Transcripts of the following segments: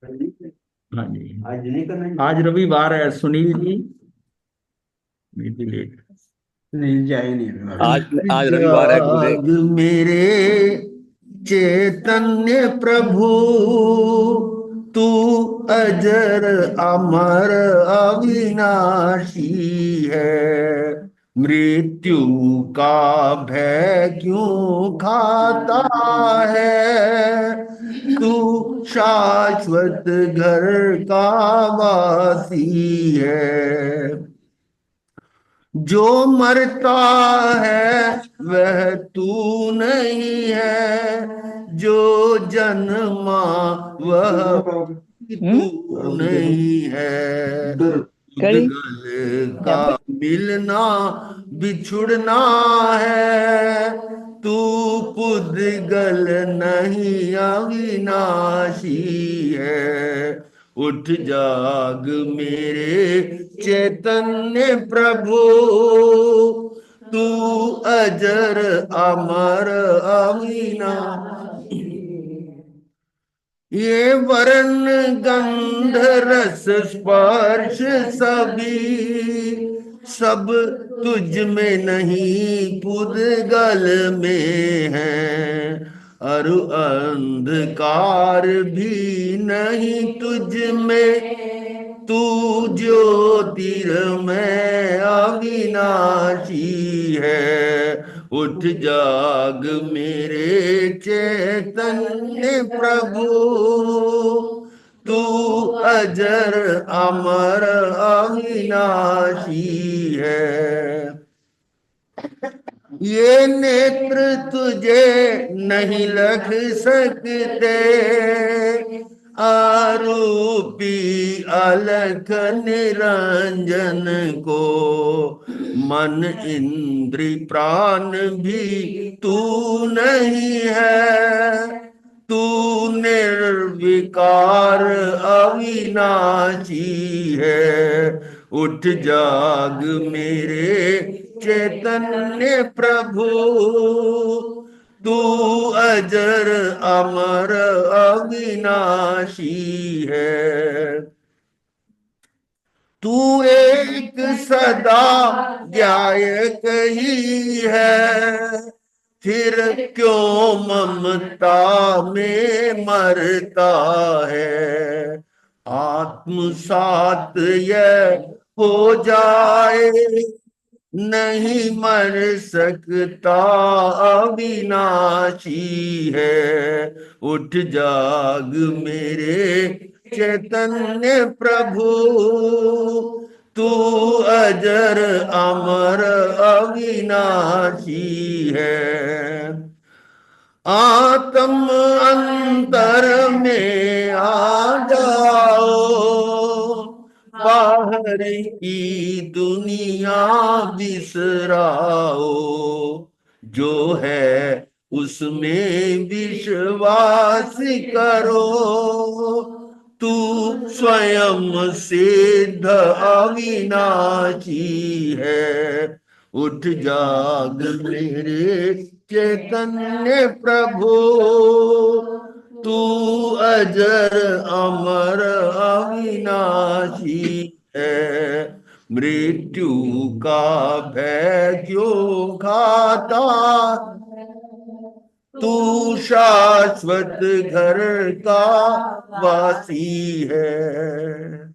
हाँ जी, आज नहीं करना, आज रविवार है सुनील जी, मीटिंग लेट। नहीं जाए नहीं आज रविवार। आज रविवार है गुरुदेव। जाग मेरे चैतन्य प्रभु, तू अजर अमर अविनाशी है। मृत्यु का भय क्यों खाता है, तू शाश्वत घर का वासी है। जो मरता है वह तू नहीं है, जो जन्मा वह भी तू नहीं है। करी उद्गल क्या का भाई। मिलना बिछुड़ना है, तू पुद्गल नहीं अविनाशी है। उठ जाग मेरे चैतन्य प्रभु, तू अजर अमर अविनाशी। ये वर्ण गंध रस स्पर्श सभी सब तुझ में नहीं पुद्गल में है। अरु अंधकार भी नहीं तुझ में, तू ज्योतिर्मय अविनाशी है। उठ जाग मेरे चैतन्य प्रभु, तू अजर अमर अविनाशी है। ये नेत्र तुझे नहीं लग सकते, आरूपी अलख निरंजन को। मन इंद्री प्राण भी तू नहीं है, तू निर्विकार अविनाशी है। उठ जाग मेरे चैतन्य प्रभु, तू अजर अमर अविनाशी है। तू एक सदा गायक ही है, फिर क्यों ममता में मरता है। आत्मसात यह हो जाए, नहीं मर सकता अविनाशी है। उठ जाग मेरे चैतन्य प्रभु, तू अजर अमर अविनाशी है। आत्म अंतर में आ जाओ, बाहर की दुनिया बिसराओ। जो है उसमें विश्वास करो, तू स्वयं सिद्ध अविनाशी है। उठ जाग मेरे चैतन्य प्रभु, तू अजर अमर अविनाशी है। मृत्यु का भय क्यों खाता, तू शाश्वत घर का वासी है।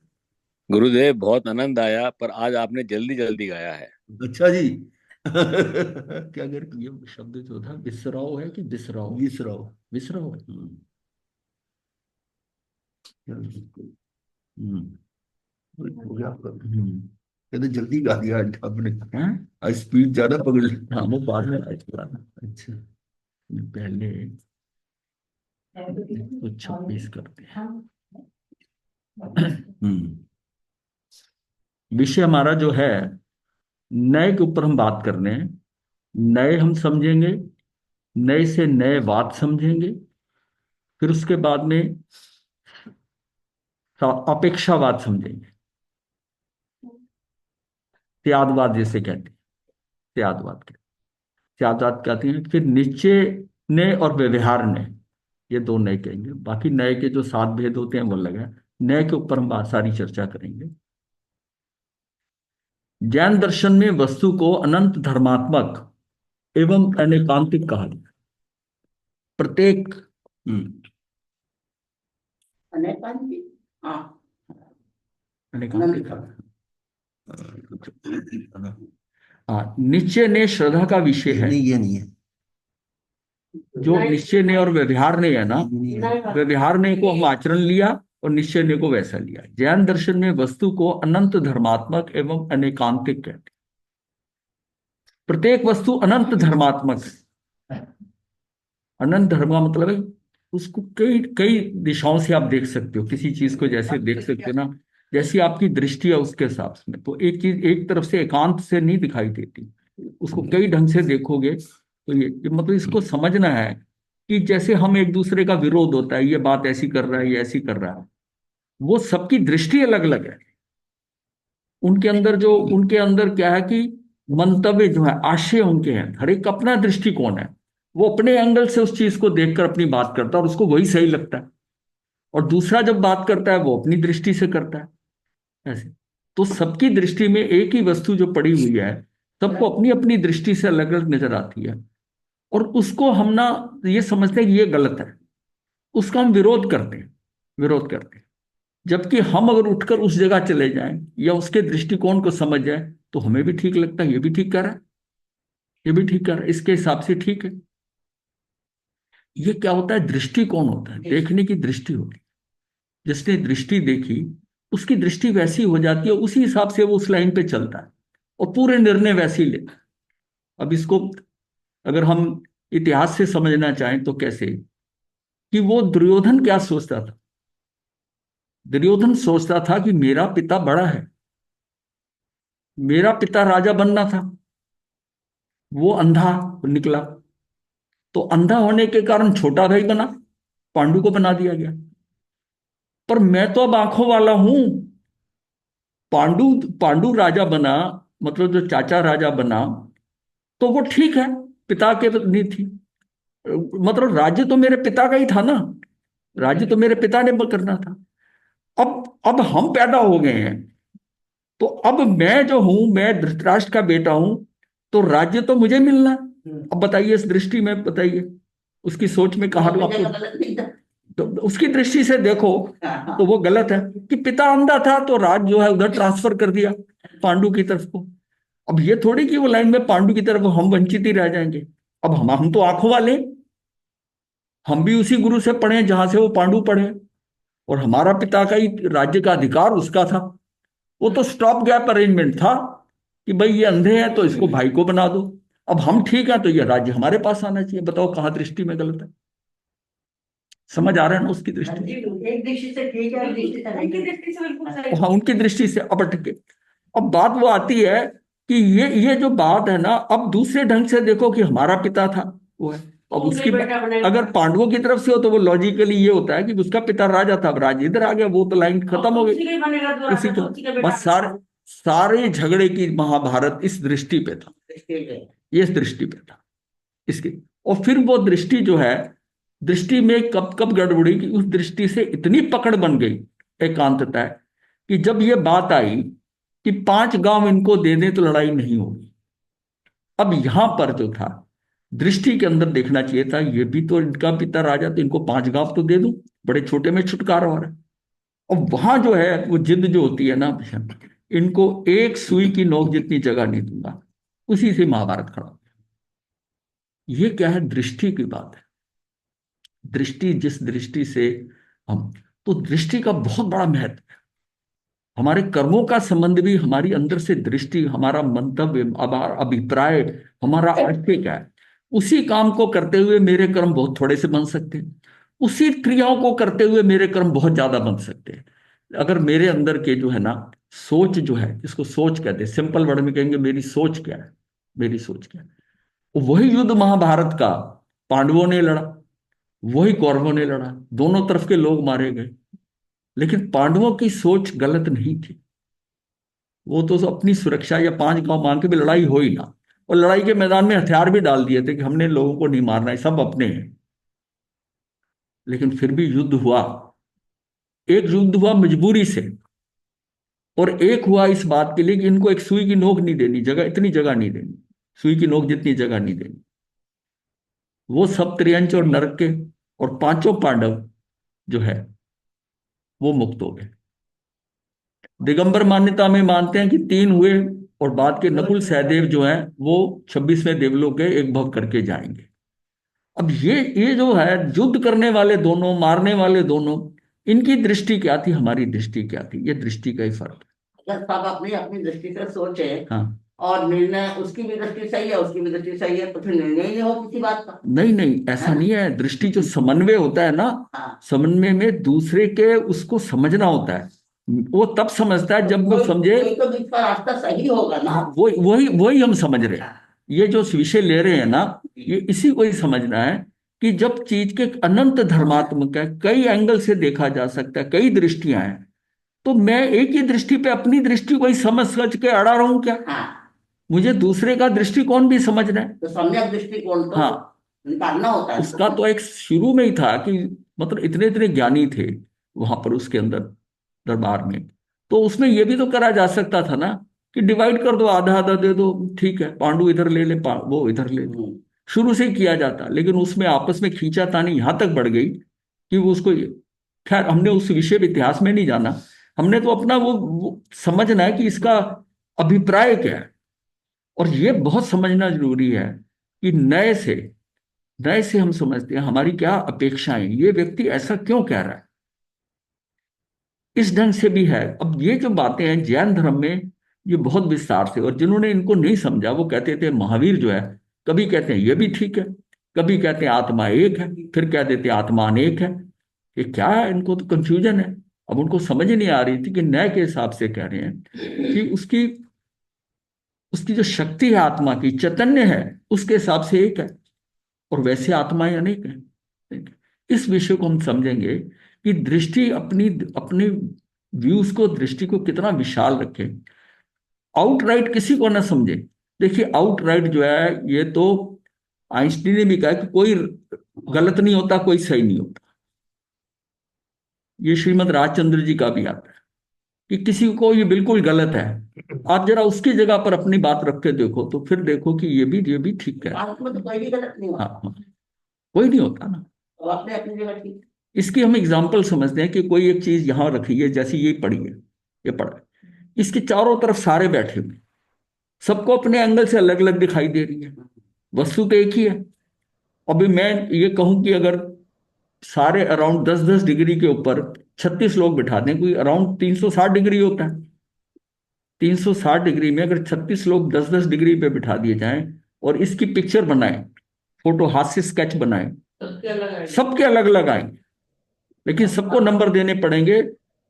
गुरुदेव बहुत आनंद आया, पर आज आपने जल्दी जल्दी गाया है। अच्छा जी। क्या अगर ये शब्द जो था विसराओ है कि बिसराओ, विसराओ, विसराओ है। हम्म, हो गया आपका। कहते जल्दी गा दिया आज आपने। हैं? आज स्पीड ज्यादा पकड़ ली। हाँ वो बाद में आज पुराना। अच्छा, पहले 126 करते हैं। हम्म, विषय हमारा जो है, नए के ऊपर हम बात कर रहे हैं। नए हम समझेंगे, नए से नए बात समझेंगे, फिर उसके बाद में अपेक्षावाद समझेंगे। त्यागवाद जिसे कहते हैं, त्यागवाद कहते हैं, त्यागवाद कहते हैं। फिर निश्चय ने और व्यवहार ने, ये दो नए कहेंगे, बाकी नए के जो 7 भेद होते हैं वो अलग है। नए के ऊपर हम बात सारी चर्चा करेंगे। जैन दर्शन में वस्तु को अनंत धर्मात्मक एवं अनेकांतिक कहा गया। प्रत्येक अनेकांतिक, हाँ, अनेकांतिक हाँ, निश्चय ने श्रद्धा का विषय है। नहीं, ये नहीं है। जो निश्चय ने और व्यवहार ने है ना, व्यवहार ने को हम आचरण लिया और निश्चय ने को वैसा लिया। जैन दर्शन में वस्तु को अनंत धर्मात्मक एवं अनेकांतिक कहते हैं। प्रत्येक वस्तु अनंत धर्मात्मक है। अनंत धर्म का मतलब है उसको कई कई दिशाओं से आप देख सकते हो। किसी चीज को जैसे देख सकते हो ना, जैसी आपकी दृष्टि है उसके हिसाब से। तो एक चीज एक तरफ से एकांत से नहीं दिखाई देती, उसको कई ढंग से देखोगे तो ये मतलब इसको समझना है कि जैसे हम एक दूसरे का विरोध होता है, ये बात ऐसी कर रहा है, ये ऐसी कर रहा है, वो सबकी दृष्टि अलग अलग है। उनके अंदर क्या है कि मंतव्य जो है, आशय उनके हैं, हर एक अपना दृष्टिकोण है। वो अपने एंगल से उस चीज को देखकर अपनी बात करता है और उसको वही सही लगता है। और दूसरा जब बात करता है वो अपनी दृष्टि से करता है, ऐसे। तो सबकी दृष्टि में एक ही वस्तु जो पड़ी हुई है, सबको अपनी अपनी दृष्टि से अलग अलग नजर आती है। और उसको हम ना ये समझते हैं कि ये गलत है, उसका हम विरोध करते हैं। जबकि हम अगर उठकर उस जगह चले जाएं या उसके दृष्टिकोण को समझ जाए तो हमें भी ठीक लगता है, ये भी ठीक कर रहा है, ये भी ठीक कर रहा है, इसके हिसाब से ठीक है। ये क्या होता है? दृष्टिकोण होता है, देखने की दृष्टि होती है। जिसने दृष्टि देखी उसकी दृष्टि वैसी हो जाती है, उसी हिसाब से वो उस लाइन पे चलता है और पूरे निर्णय वैसे ही लेता है। अब इसको अगर हम इतिहास से समझना चाहें तो कैसे, कि वो दुर्योधन क्या सोचता था? दुर्योधन सोचता था कि मेरा पिता बड़ा है, मेरा पिता राजा बनना था, वो अंधा निकला, तो अंधा होने के कारण छोटा भाई बना, पांडु को बना दिया गया। पर मैं तो अब आंखों वाला हूं। पांडु पांडु राजा बना, मतलब जो चाचा राजा बना, तो वो ठीक है, पिता के नहीं थी, मतलब राज्य तो मेरे पिता का ही था ना, राज्य तो मेरे पिता ने करना था। अब हम पैदा हो गए हैं, तो अब मैं जो हूं, मैं धृतराष्ट्र का बेटा हूं, तो राज्य तो मुझे मिलना है। अब बताइए, इस दृष्टि में बताइए, उसकी सोच में कहा आपको, तो उसकी दृष्टि से देखो तो वो गलत है कि पिता अंधा था तो राज जो है उधर ट्रांसफर कर दिया पांडु की तरफ को। अब ये थोड़ी कि वो लाइन में पांडु की तरफ हम वंचित ही रह जाएंगे। अब हम तो आंखों वाले, हम भी उसी गुरु से पढ़े जहां से वो पांडु पढ़े, और हमारा पिता का ही राज्य का अधिकार उसका था। वो तो स्टॉप गैप अरेंजमेंट था कि भाई ये अंधे हैं तो इसको भाई को बना दो, अब हम ठीक है तो ये राज्य हमारे पास आना चाहिए। बताओ कहाँ दृष्टि में गलत है? समझ आ रहा है ना उसकी दृष्टि? एक दृष्टि से ठीक है, उनकी दृष्टि से बिल्कुल सही। हाँ, उनकी दृष्टि से अब अटके। अब बात वो आती है कि ये जो बात है ना, अब दूसरे ढंग से देखो कि हमारा पिता था वो है, अब उसकी अगर पांडवों की तरफ से हो तो वो लॉजिकली ये होता है कि उसका पिता राजा था, अब राज इधर आ गया, वो तो लाइन खत्म हो गई। उसी को बस सारे झगड़े की महाभारत इस दृष्टि पे था, ये इस दृष्टि पे था इसकी। और फिर वो दृष्टि जो है, दृष्टि में कब कब गड़बड़ी की, उस दृष्टि से इतनी पकड़ बन गई एकांतता है कि जब ये बात आई कि 5 गांव इनको दे दें तो लड़ाई नहीं होगी। अब यहां पर जो था, दृष्टि के अंदर देखना चाहिए था, ये भी तो इनका पिता राजा, तो इनको 5 गांव तो दे दूं, बड़े छोटे में छुटकारा हो रहा है। और वहां जो है वो जिद जो होती है ना, इनको एक सुई की नोक जितनी जगह नहीं दूंगा, उसी से महाभारत खड़ा हो गया। ये क्या है? दृष्टि की बात है। दृष्टि, जिस दृष्टि से हम, तो दृष्टि का बहुत बड़ा महत्व है। हमारे कर्मों का संबंध भी हमारी अंदर से दृष्टि, हमारा मंतव्य, हमारा अभिप्राय, हमारा आशय क्या है। उसी काम को करते हुए मेरे कर्म बहुत थोड़े से बन सकते हैं, उसी क्रियाओं को करते हुए मेरे कर्म बहुत ज्यादा बन सकते हैं। अगर मेरे अंदर के जो है ना, सोच जो है, इसको सोच कहते हैं, सिंपल वर्ड में कहेंगे मेरी सोच क्या है, मेरी सोच क्या है। वही युद्ध महाभारत का पांडवों ने लड़ा, वही कौरवों ने लड़ा, दोनों तरफ के लोग मारे गए, लेकिन पांडवों की सोच गलत नहीं थी। वो तो अपनी सुरक्षा या 5 गांव मांग के भी लड़ाई हो ही ना, और लड़ाई के मैदान में हथियार भी डाल दिए थे कि हमने लोगों को नहीं मारना है, सब अपने हैं। लेकिन फिर भी युद्ध हुआ। एक युद्ध हुआ मजबूरी से, और एक हुआ इस बात के लिए कि इनको एक सुई की नोक नहीं देनी, जगह इतनी जगह नहीं देनी, सुई की नोक जितनी जगह नहीं देनी। वो सब त्रियंच और नरक के और पांचों पांडव जो है वो मुक्त हो गए। दिगंबर मान्यता में मानते हैं कि तीन हुए, और बाद के नकुल सहदेव जो हैं वो 26वें देवलोक के एक भव करके जाएंगे। अब ये जो है युद्ध करने वाले दोनों, मारने वाले दोनों, इनकी दृष्टि क्या थी, हमारी दृष्टि क्या थी, ये दृष्टि का ही फर्क अगर सब अपनी अपनी दृष्टि से सोचे है। हाँ, और निर्णय, उसकी भी दृष्टि सही है, उसकी भी दृष्टि सही है, तो फिर निर्णय ही नहीं हो किसी बात का। नहीं नहीं, ऐसा है ना? नहीं है। दृष्टि जो समन्वय होता है ना, हाँ, समन्वय में दूसरे के उसको समझना होता है। वो तब समझता है जब वो समझे। कोई तो बीच का रास्ता सही होगा ना। हाँ, वही वही वही हम समझ रहे हैं। ये जो विषय ले रहे हैं ना, ये इसी को ही समझना है कि जब चीज के अनंत धर्मात्मक है, कई एंगल से देखा जा सकता है, कई दृष्टियां हैं, तो मैं एक ही दृष्टि पे अपनी दृष्टि को ही समझ सच के अड़ा रहूं क्या? हाँ, मुझे दूसरे का दृष्टिकोण भी समझना है। तो सम्यक दृष्टिकोण तो हाँ, निकालना होता है उसका तो एक शुरू में ही था कि मतलब इतने इतने ज्ञानी थे वहां पर उसके अंदर दरबार में, तो उसमें यह भी तो करा जा सकता था ना कि डिवाइड कर दो, आधा आधा दे दो, ठीक है, पांडु इधर ले ले, वो इधर ले ले। शुरू से ही किया जाता, लेकिन उसमें आपस में खींचातानी यहां तक बढ़ गई कि वो उसको, खैर हमने उस विषय इतिहास में नहीं जाना। हमने तो अपना वो समझना है कि इसका अभिप्राय क्या है। और ये बहुत समझना जरूरी है कि नए से हम समझते हैं हमारी क्या अपेक्षाएं, ये व्यक्ति ऐसा क्यों कह रहा है, इस ढंग से भी है। अब ये जो बातें हैं जैन धर्म में, ये बहुत विस्तार से, और जिन्होंने इनको नहीं समझा वो कहते थे महावीर जो है, कभी कहते हैं ये भी ठीक है, कभी कहते हैं आत्मा एक है, फिर कह देते हैं आत्मा अनेक है। ये क्या है, इनको तो कंफ्यूजन है। अब उनको समझ नहीं आ रही थी कि न्याय के हिसाब से कह रहे हैं कि उसकी उसकी जो शक्ति है, आत्मा की चैतन्य है, उसके हिसाब से एक है, और वैसे आत्माएं अनेक हैं। इस विषय को हम समझेंगे कि दृष्टि अपनी अपने व्यूज को, दृष्टि को कितना विशाल रखें। आउटराइट किसी को ना समझे। देखिए आउटराइट जो है, ये तो आइंस्टीन ने भी कहा कि कोई गलत नहीं होता, कोई सही नहीं होता। ये श्रीमद राजचंद्र जी का भी आता है कि किसी को ये बिल्कुल गलत है, आप जरा उसकी जगह पर अपनी बात रख के देखो, तो फिर देखो कि ये भी ठीक है। भारत में तो कोई भी गलत नहीं हाँ होता। हाँ, कोई नहीं होता ना। तो अपने अपनी जगह ठीक। इसकी हम एग्जाम्पल समझते हैं कि कोई एक चीज यहां रखी है, जैसे ये पड़ी है, ये पड़ा है, इसके चारों तरफ सारे बैठे हुए, सबको अपने एंगल से अलग अलग दिखाई दे रही है, वस्तु तो एक ही है। अभी मैं ये कहूं कि अगर सारे अराउंड 10-10 डिग्री के ऊपर 36 लोग बिठा दें, कोई अराउंड 360 डिग्री होता है, 360 डिग्री में अगर 36 लोग 10-10 डिग्री पे बिठा दिए जाएं और इसकी पिक्चर बनाएं, फोटो हाथ से स्केच बनाएं, सबके अलग अलग आएंगे, लेकिन सबको नंबर देने पड़ेंगे।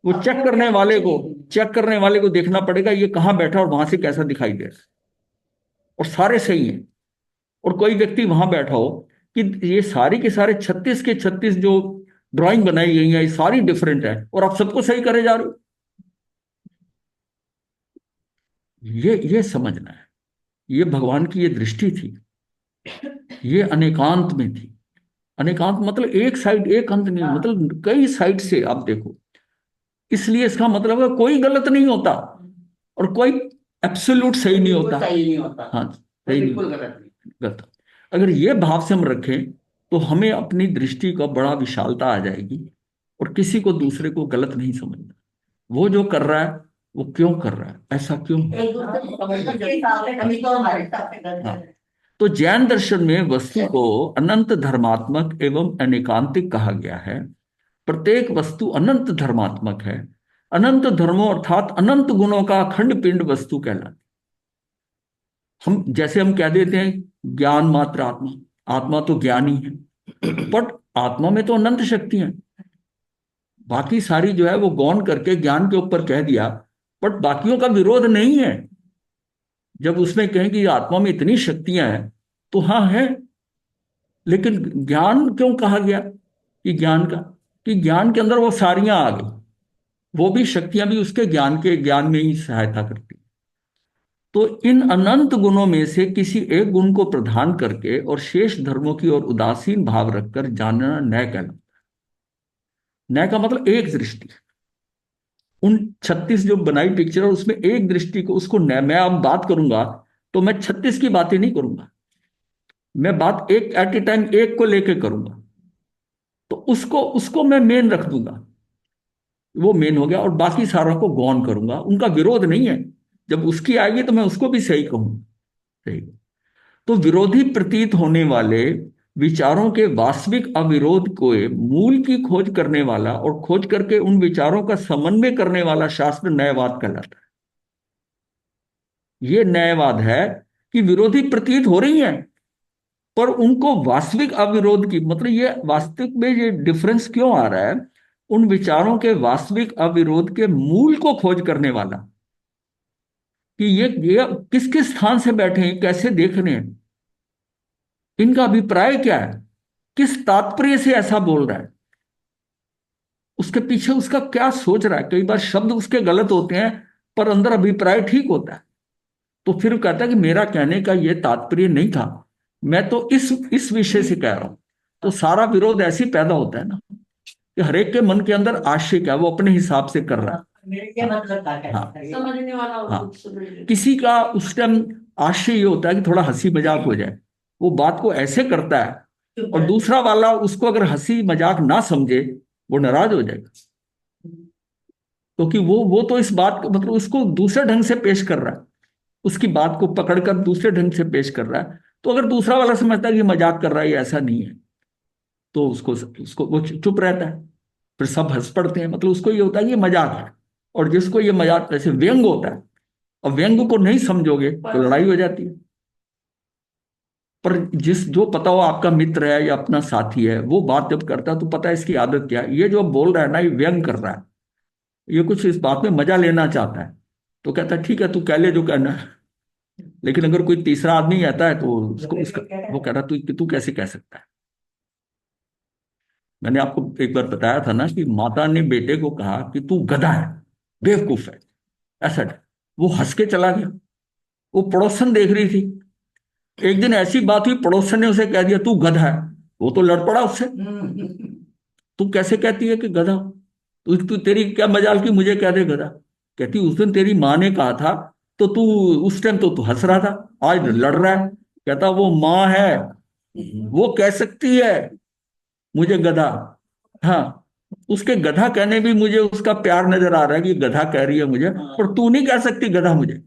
वो चेक करने वाले को देखना पड़ेगा ये कहाँ बैठा और वहां से कैसा दिखाई दे रहा है, और सारे सही हैं। और कोई व्यक्ति वहां बैठा हो कि ये सारे के सारे 36 के 36 जो ड्राइंग बनाई गई है, ये सारी डिफरेंट है, और आप सबको सही करे जा रहे हो। ये समझना है, ये भगवान की ये दृष्टि थी, ये अनेकांत में थी। अनेकांत मतलब एक साइड, एक अंत नहीं, मतलब कई साइड से आप देखो। इसलिए इसका मतलब है कोई गलत नहीं होता और कोई एब्सोल्यूट सही नहीं होता। सही नहीं होता। हाँ, सही नहीं बिल्कुल होता, गलत नहीं। गलत। अगर ये भाव से हम रखें तो हमें अपनी दृष्टि का बड़ा विशालता आ जाएगी, और किसी को दूसरे को गलत नहीं समझना। वो जो कर रहा है वो क्यों कर रहा है, ऐसा क्यों है? एक दूसरे को समझना के हिसाब से, कभी तो हमारे हिसाब से गलत हाँ, है। तो जैन दर्शन में वस्तु को अनंत धर्मात्मक एवं अनेकांतिक कहा गया है। प्रत्येक वस्तु अनंत धर्मात्मक है। अनंत धर्मों अर्थात अनंत गुणों का अखंड पिंड वस्तु कहलाती। हम जैसे हम कह देते हैं ज्ञान मात्र आत्मा, आत्मा तो ज्ञान ही है, बट आत्मा में तो अनंत शक्ति है। बाकी सारी जो है वो गौण करके ज्ञान के ऊपर कह दिया, बट बाकियों का विरोध नहीं है। जब उसमें कहें कि आत्मा में इतनी शक्तियां हैं, तो हाँ है, लेकिन ज्ञान क्यों कहा गया कि ज्ञान का, कि ज्ञान के अंदर वो सारियां आ गई, वो भी शक्तियां भी उसके ज्ञान में ही सहायता करती। तो इन अनंत गुणों में से किसी एक गुण को प्रधान करके और शेष धर्मों की ओर उदासीन भाव रखकर जानना न्याय कहलाता। न्याय का मतलब एक दृष्टि। उन 36 जो बनाई पिक्चर है उसमें एक दृष्टि को, उसको न्याय, मैं अब बात करूंगा तो मैं 36 की बातें नहीं करूंगा, मैं बात एक एट ए टाइम एक को लेके करूंगा, तो उसको उसको मैं मेन रख दूंगा, वो मेन हो गया, और बाकी सारा को गौन करूंगा। उनका विरोध नहीं है, जब उसकी आएगी तो मैं उसको भी सही कहूंगा। सही। तो विरोधी प्रतीत होने वाले विचारों के वास्तविक अविरोध को मूल की खोज करने वाला और खोज करके उन विचारों का समन्वय करने वाला शास्त्र न्यायवाद कहलाता है। ये न्यायवाद है कि विरोधी प्रतीत हो रही हैं, पर उनको वास्तविक अविरोध की, मतलब ये वास्तविक में ये डिफरेंस क्यों आ रहा है, उन विचारों के वास्तविक अविरोध के मूल को खोज करने वाला, कि ये किस किस स्थान से बैठे हैं, कैसे देख रहे हैं, इनका अभिप्राय क्या है, किस तात्पर्य से ऐसा बोल रहा है, उसके पीछे उसका क्या सोच रहा है। कई बार शब्द उसके गलत होते हैं पर अंदर अभिप्राय ठीक होता है। तो फिर कहता है कि मेरा कहने का ये तात्पर्य नहीं था, मैं तो इस विषय से कह रहा हूं। तो सारा विरोध ऐसे ही पैदा होता है ना, कि हरेक के मन के अंदर आशय क्या है, वो अपने हिसाब से कर रहा है। मेरे क्या मतलब क्या है, हाँ समझने वाला और हाँ। कुछ समझ ले। किसी का उस टाइम आशय ये होता है कि थोड़ा हंसी मजाक हो जाए, वो बात को ऐसे करता है, और दूसरा वाला उसको अगर हंसी मजाक ना समझे वो नाराज हो जाएगा, क्योंकि वो तो इस बात को, मतलब उसको दूसरे ढंग से पेश कर रहा है, उसकी बात को पकड़कर दूसरे ढंग से पेश कर रहा है। तो अगर दूसरा वाला समझता है कि मजाक कर रहा है, ये ऐसा नहीं है, तो उसको उसको वो चुप रहता है। फिर सब हंस पड़ते हैं, मतलब उसको ये होता है कि ये मजाक है। और जिसको ये मजाक, जैसे व्यंग होता है, और व्यंग को नहीं समझोगे तो लड़ाई हो जाती है। पर जिस जो पता हो आपका मित्र है या अपना साथी है, वो बात जब करता है तो पता है इसकी आदत क्या है, ये जो बोल रहा है ना ये व्यंग कर रहा है, ये कुछ इस बात में मजा लेना चाहता है। तो कहता है ठीक है तू कह ले जो कहना है। लेकिन अगर कोई तीसरा आदमी आता है तो उसको उसका वो कह रहा तू तू कैसे कह सकता है। मैंने आपको एक बार बताया था ना कि माता ने बेटे को कहा कि तू गधा है, बेवकूफ है, ऐसा। वो हंस के चला गया। वो पड़ोसन देख रही थी। एक दिन ऐसी बात हुई, पड़ोसन ने उसे कह दिया तू गधा है। वो तो लड़ पड़ा उससे, तू कैसे कहती है कि गधा, तू तू तेरी क्या मजाल की मुझे कह दे गधा। कहती उस दिन तेरी माँ ने कहा था तो तू, उस टाइम तो तू हंस रहा था, आज लड़ रहा है। कहता वो माँ है, वो कह सकती है मुझे गधा। हाँ, उसके गधा कहने भी मुझे उसका प्यार नजर आ रहा है कि गधा कह रही है मुझे, पर तू नहीं कह सकती गधा मुझे।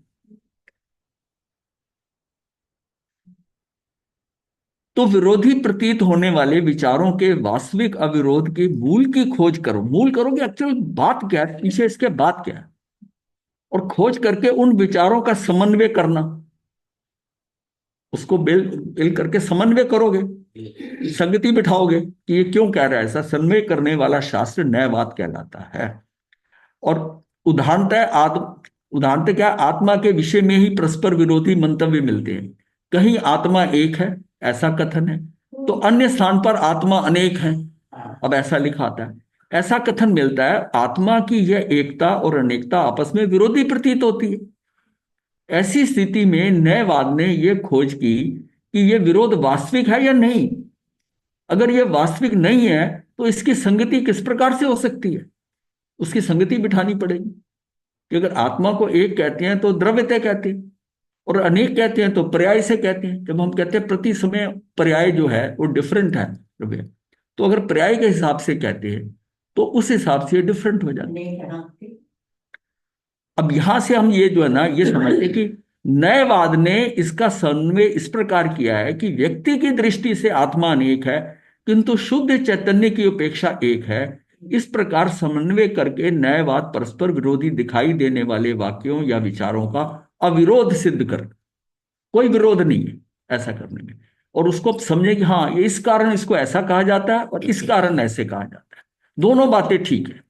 तो विरोधी प्रतीत होने वाले विचारों के वास्तविक अविरोध के मूल की खोज करो। मूल करो कि एक्चुअल बात क्या है, पीछे इसके बात क्या है, और खोज करके उन विचारों का समन्वय करना। उसको बेल बेल करके समन्वय करोगे, संगति बिठाओगे कि ये क्यों कह रहा है ऐसा। समन्वय करने वाला शास्त्र न्यायवाद कहलाता है। और उदाहरणतः क्या, आत्मा के विषय में ही परस्पर विरोधी मंतव्य मिलते हैं। कहीं आत्मा एक है ऐसा कथन है, तो अन्य स्थान पर आत्मा अनेक है, अब ऐसा लिखा आता है। ऐसा कथन मिलता है, आत्मा की यह एकता और अनेकता आपस में विरोधी प्रतीत होती है। ऐसी स्थिति में न्यायवाद ने यह खोज की कि यह विरोध वास्तविक है या नहीं। अगर यह वास्तविक नहीं है तो इसकी संगति किस प्रकार से हो सकती है, उसकी संगति बिठानी पड़ेगी। कि अगर आत्मा को एक कहते हैं तो द्रव्यतः कहते हैं, और अनेक कहते हैं तो पर्याय से कहते हैं। जब हम कहते हैं प्रति समय पर्याय जो है वो डिफरेंट है द्रव्य, तो अगर पर्याय के हिसाब से कहते हैं तो उस हिसाब से डिफरेंट हो जाता है। अब यहां से हम ये जो है ना ये समझते कि न्यायवाद ने इसका समन्वय इस प्रकार किया है कि व्यक्ति की दृष्टि से आत्मा अनेक है किंतु शुद्ध चैतन्य की अपेक्षा एक है। इस प्रकार समन्वय करके न्यायवाद परस्पर विरोधी दिखाई देने वाले वाक्यों या विचारों का अविरोध सिद्ध कर, कोई विरोध नहीं है ऐसा करने में। और उसको अब समझे कि हाँ ये इस कारण इसको ऐसा कहा जाता है और इस कारण ऐसे कहा जाता है, दोनों बातें ठीक है।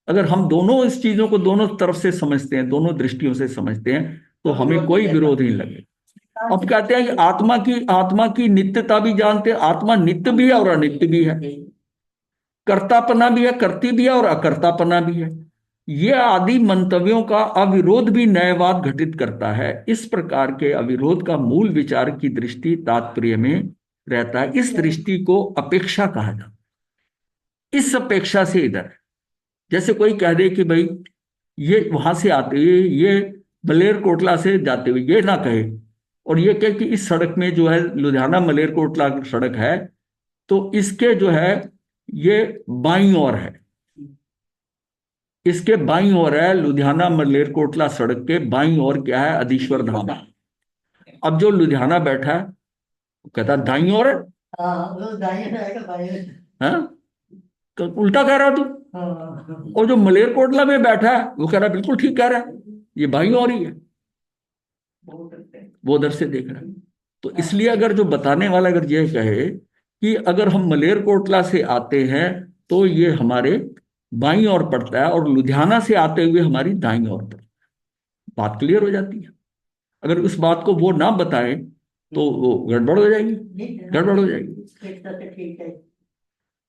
अगर हम दोनों इस चीजों को दोनों तरफ से समझते हैं, दोनों दृष्टियों से समझते हैं, तो हमें कोई विरोध नहीं लगेगा। अब कहते हैं कि आत्मा की नित्यता भी जानते हैं, आत्मा नित्य भी है और अनित्य भी है, कर्तापना भी है, कर्ती भी है और अकर्तापना भी है। ये आदि मंतव्यों का अविरोध भी न्यायवाद घटित करता है। इस प्रकार के अविरोध का मूल विचार की दृष्टि तात्पर्य में रहता है। इस दृष्टि को अपेक्षा कहा जाता इस अपेक्षा से इधर है। जैसे कोई कह दे कि भाई ये वहां से आते हुए, ये मलेरकोटला से जाते हुए, ये ना कहे, और ये कहे कि इस सड़क में जो है लुधियाना मलेरकोटला सड़क है, तो इसके जो है ये बाईं ओर है, इसके बाईं ओर है, लुधियाना मलेरकोटला सड़क के बाईं ओर क्या है, अधीश्वर धाम है। अब जो लुधियाना बैठा है वो कहता है दाईं ओर है। हाँ, वो दाहिने रहेगा, बाएं। हाँ? तो उल्टा कह रहा तू। हाँ, और जो मलेरकोटला में बैठा है वो कह रहा है बिल्कुल ठीक कह रहा है, ये बाईं ओर ही है, वो करते हैं। वो उधर से देख रहा है। तो इसलिए अगर जो बताने वाला अगर ये कहे कि अगर हम मलेरकोटला से आते हैं तो ये हमारे बाईं ओर पड़ता है, और लुधियाना से आते हुए हमारी दाईं ओर पड़ता है, बात क्लियर हो जाती है। अगर उस बात को वो ना बताए तो वो गड़बड़ हो जाएगी, ठीक है। गड़बड़ हो जाएगी। ठीक है, ठीक है।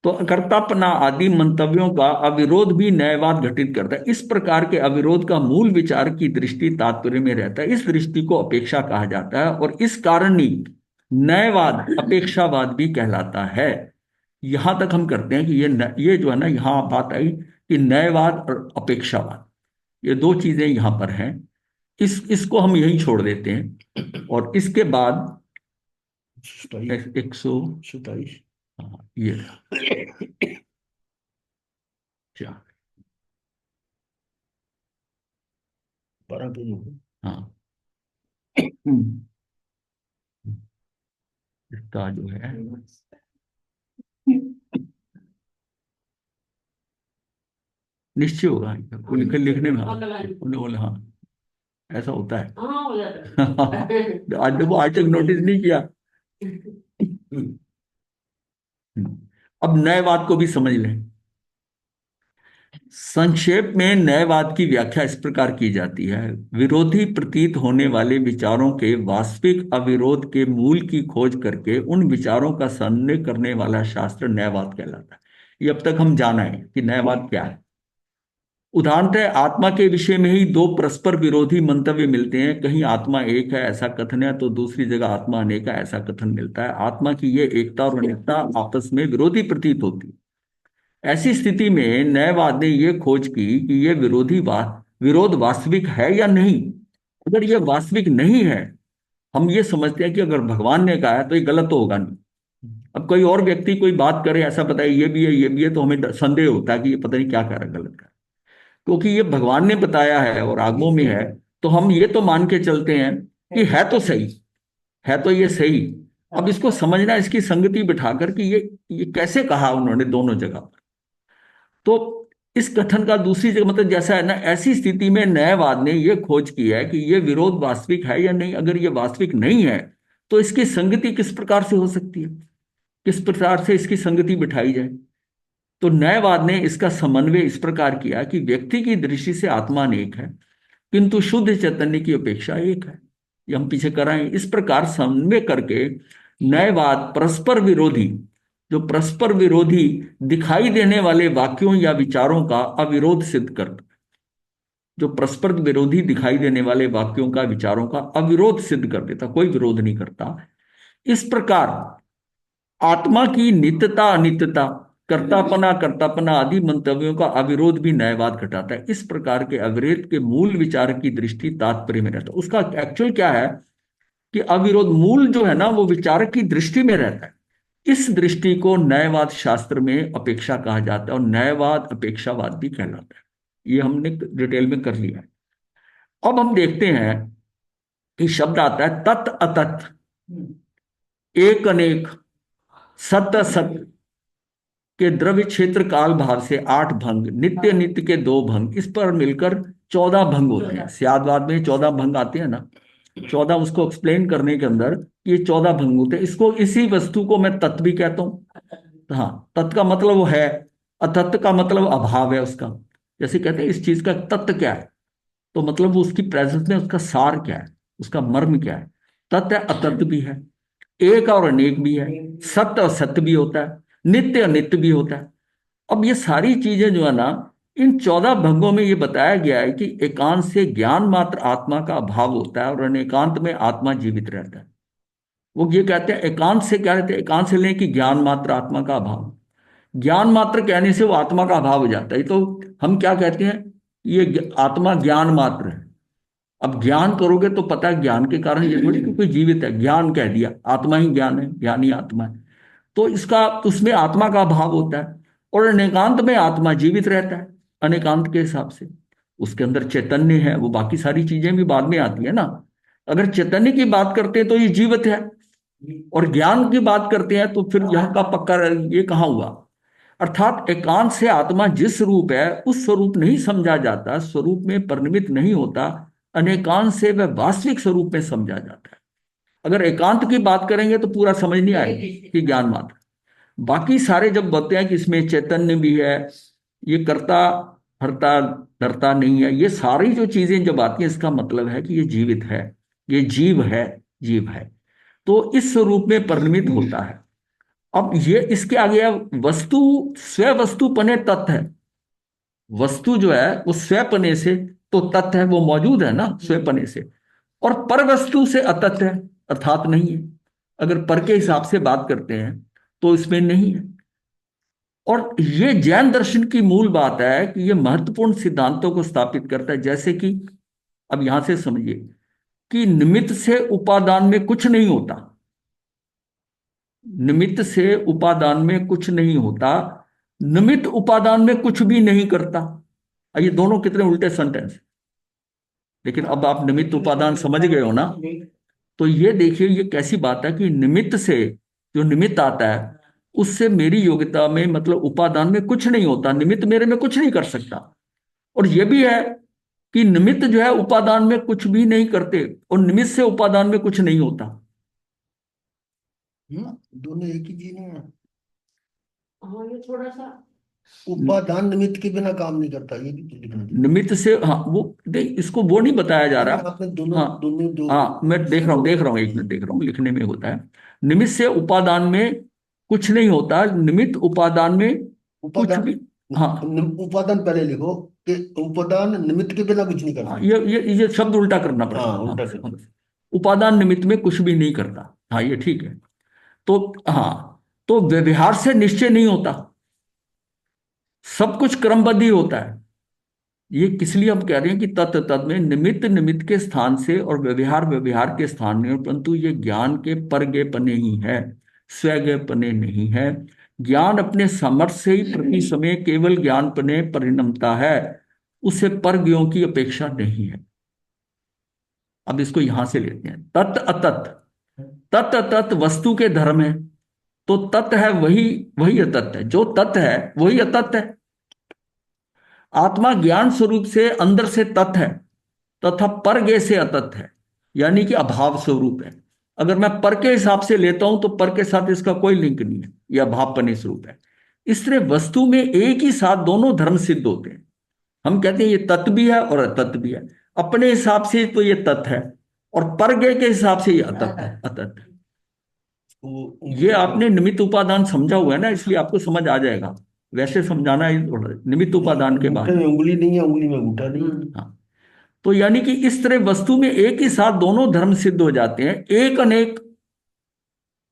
तो कर्तापना आदि मंतव्यों का अविरोध भी न्यायवाद घटित करता है। इस प्रकार के अविरोध का मूल विचार की दृष्टि तात्पर्य में रहता है। इस दृष्टि को अपेक्षा कहा जाता है, और इस कारण ही न्यायवाद अपेक्षावाद भी कहलाता है। यहां तक हम करते हैं कि ये जो है ना, यहां बात आई कि न्यायवाद और अपेक्षावाद ये दो चीजें यहां पर हैं। इसको हम यहीं छोड़ देते हैं, और इसके बाद 127, हाँ ये क्या, 12 पेज हो गए। हाँ। हम्म, इसका जो है निश्चय होगा, वो लिखने में, हाँ उन्हें बोले हाँ ऐसा होता है। हाँ, हो जाता है। आज देखो, आज तक नोटिस नहीं किया। अब न्यायवाद को भी समझ लें। संक्षेप में न्यायवाद की व्याख्या इस प्रकार की जाती है: विरोधी प्रतीत होने वाले विचारों के वास्तविक अविरोध के मूल की खोज करके उन विचारों का समन्वय करने वाला शास्त्र न्यायवाद कहलाता है। ये अब तक हम जाना है कि न्यायवाद क्या है। उदाहरणतः आत्मा के विषय में ही दो परस्पर विरोधी मंतव्य मिलते हैं। कहीं आत्मा एक है ऐसा कथन है, तो दूसरी जगह आत्मा अनेक है ऐसा कथन मिलता है। आत्मा की ये एकता और अनेकता आपस में विरोधी प्रतीत होती है। ऐसी स्थिति में न्यायवाद ने यह खोज की कि यह विरोध वास्तविक है या नहीं। अगर यह वास्तविक नहीं है, हम ये समझते हैं कि अगर भगवान ने कहा है तो ये गलत तो होगा नहीं। अब कोई और व्यक्ति कोई बात करे, ऐसा बताए ये भी है ये भी है, तो हमें संदेह होता है कि ये पता नहीं क्या कह रहा है, गलत कर रहा है। क्योंकि ये भगवान ने बताया है और आगमों में है, तो हम ये तो मान के चलते हैं कि है तो सही, है तो ये सही। अब इसको समझना, इसकी संगति बिठा कर कि ये कैसे कहा उन्होंने दोनों जगह पर। तो इस कथन का दूसरी जगह मतलब जैसा है ना, ऐसी स्थिति में न्यायवाद ने यह खोज की है कि यह विरोध वास्तविक है या नहीं। अगर यह वास्तविक नहीं है तो इसकी संगति किस प्रकार से हो सकती है, किस प्रकार से इसकी संगति बिठाई जाए। तो न्यायवाद ने इसका समन्वय इस प्रकार किया कि व्यक्ति की दृष्टि से आत्मा अनेक है किंतु शुद्ध चैतन्य की अपेक्षा एक है। ये हम पीछे कराएं। इस प्रकार समन्वय करके न्यायवाद परस्पर विरोधी, जो परस्पर विरोधी दिखाई देने वाले वाक्यों या विचारों का अविरोध सिद्ध करता है। जो परस्पर विरोधी दिखाई देने वाले वाक्यों का विचारों का अविरोध सिद्ध कर देता, कोई विरोध नहीं करता। इस प्रकार आत्मा की नित्यता अनित्यता, कर्तापना कर्तापना आदि मंतव्यों का अविरोध भी न्यायवाद घटाता है। इस प्रकार के अविरोध के मूल विचार की दृष्टि तात्पर्य में रहता है। उसका एक्चुअल क्या है कि अविरोध मूल जो है ना वो विचारक की दृष्टि में रहता है। इस दृष्टि को न्यायवाद शास्त्र में अपेक्षा कहा जाता है, और न्यायवाद अपेक्षावाद भी कहलाता है। ये हमने डिटेल में कर लिया है। अब हम देखते हैं कि शब्द आता है तत् अतत्, एक अनेक, सत असत के द्रव्य क्षेत्र काल भाव से 8 भंग, नित्य नित्य के 2 भंग, इस पर मिलकर 14 भंग होते हैं। स्यादवाद में 14 भंग आते हैं ना, 14 उसको एक्सप्लेन करने के अंदर ये 14 भंग होते हैं। इसको, इसी वस्तु को मैं तत्व भी कहता हूं। हाँ, तत्व का मतलब वो है, अतत्व का मतलब अभाव है उसका। जैसे कहते हैं इस चीज का तत्व क्या है, तो मतलब वो उसकी प्रेजेंस में उसका सार क्या है, उसका मर्म क्या है। तत्व है, अतत्व भी है, एक और अनेक भी है, सत्य और सत्य भी होता है, नित्य अनित्य भी होता है। अब ये सारी चीजें जो है ना, इन 14 भंगों में ये बताया गया है कि एकांत से ज्ञान मात्र आत्मा का अभाव होता है और अनेकांत में आत्मा जीवित रहता है। वो ये कहते हैं एकांत से क्या कहते हैं, एकांत से लें कि ज्ञान मात्र आत्मा का अभाव। ज्ञान मात्र कहने से वो आत्मा का अभाव हो जाता है। तो हम क्या कहते हैं, ये आत्मा ज्ञान मात्र है। अब ज्ञान करोगे तो पता है ज्ञान के कारण ये थोड़ी कि कोई जीवित है, ज्ञान कह दिया, आत्मा ही ज्ञान है, ज्ञान ही आत्मा है। तो इसका, उसमें आत्मा का अभाव होता है। और अनेकांत में आत्मा जीवित रहता है, अनेकांत के हिसाब से उसके अंदर चैतन्य है, वो बाकी सारी चीजें भी बाद में आती है ना। अगर चैतन्य की बात करते हैं तो ये जीवित है, और ज्ञान की बात करते हैं तो फिर यहाँ का पक्का ये कहाँ हुआ। अर्थात एकांत से आत्मा जिस स्वरूप है उस स्वरूप नहीं समझा जाता, स्वरूप में परिणमित नहीं होता। अनेकांत से वह वास्तविक स्वरूप में समझा जाता है। अगर एकांत की बात करेंगे तो पूरा समझ नहीं आएगा कि ज्ञान मात्र। बाकी सारे जब बोलते हैं कि इसमें चैतन्य भी है, ये करता हरता डरता नहीं है, ये सारी जो चीजें जब आती हैं इसका मतलब है कि ये जीवित है, ये जीव है, जीव है। तो इस स्वरूप में परिणमित होता है। अब ये इसके आगे है वस्तु, स्व वस्तुपने तत् है। वस्तु जो है वो स्वपने से तो तत् है, वो मौजूद है ना स्वपने से। और पर वस्तु से अतत् है, अर्थात नहीं है। अगर पर के हिसाब से बात करते हैं तो इसमें नहीं है। और ये जैन दर्शन की मूल बात है कि ये महत्वपूर्ण सिद्धांतों को स्थापित करता है। जैसे कि अब यहां से समझिए कि निमित्त से उपादान में कुछ नहीं होता, निमित्त से उपादान में कुछ नहीं होता, निमित्त उपादान में कुछ भी नहीं करता। ये दोनों कितने उल्टे सेंटेंस। लेकिन अब आप निमित्त उपादान समझ गए हो ना। तो ये देखिए ये कैसी बात है कि निमित्त से, जो निमित्त आता है उससे मेरी योग्यता में मतलब उपादान में कुछ नहीं होता, निमित्त मेरे में कुछ नहीं कर सकता। और ये भी है कि निमित्त जो है उपादान में कुछ भी नहीं करते, और निमित्त से उपादान में कुछ नहीं होता। दोनों एक ही चीज नहीं है। हाँ ये थोड़ा सा उपादान निमित्त के बिना काम नहीं करता, ये भी तो लिखना चाहिए। निमित्त से, हाँ वो देख, इसको वो नहीं बताया जा रहा। आपने दोनों हाँ दोनों दो हाँ, मैं देख रहा हूँ, एक मिनट देख रहा हूँ, लिखने में होता है निमित्त से उपादान में कुछ नहीं होता, निमित्त उपादान में कुछ उपादान, भी। हाँ उपादान पहले लिखो कि उपादान निमित्त के बिना कुछ नहीं हाँ, करता। ये शब्द उल्टा करना पड़ेगा। हाँ, हाँ उल्टा हाँ, करना। उपादान निमित्त में कुछ भी नहीं करता। हाँ ये ठीक है। तो हाँ, तो व्यवहार से निश्चय नहीं होता, सब कुछ क्रमबद्ध ही होता है। ये किस लिए हम कह रहे हैं कि तत् तत् में निमित्त निमित्त के स्थान से और व्यवहार व्यवहार के स्थान में, परंतु ये ज्ञान के परगेपने ही है, स्वगेपने नहीं है। ज्ञान अपने सामर्थ्य से ही प्रति समय केवल ज्ञानपने परिणमता है, उसे परज्ञों की अपेक्षा नहीं है। अब इसको यहां से लेते हैं, तत् अतत्। तत् अतत् वस्तु के धर्म है, तो तत् है वही, वही अतत् है। जो तत् है वही अतत् है। आत्मा ज्ञान स्वरूप से अंदर से तत् है, तथा परगे से अतत् है, यानी कि अभाव स्वरूप है। अगर मैं पर के हिसाब से लेता हूं तो पर के साथ इसका कोई लिंक नहीं है, यह अभावपने स्वरूप है। इस तरह वस्तु में एक ही साथ दोनों धर्म सिद्ध होते हैं। हम कहते हैं ये तत्व भी है और अतत्व भी है। अपने हिसाब से तो ये तत्व है, और परगे के हिसाब से ये अतत्व है, अतत्व है। ये आपने निमित्त उपादान समझा हुआ है ना, इसलिए आपको समझ आ जाएगा। वैसे समझाना है थोड़ा, निमित्त उपादान के बाद। अंगूठे में उंगली नहीं है, उंगली में अंगूठा नहीं है। हाँ, तो यानी कि इस तरह वस्तु में एक ही साथ दोनों धर्म सिद्ध हो जाते हैं, एक अनेक।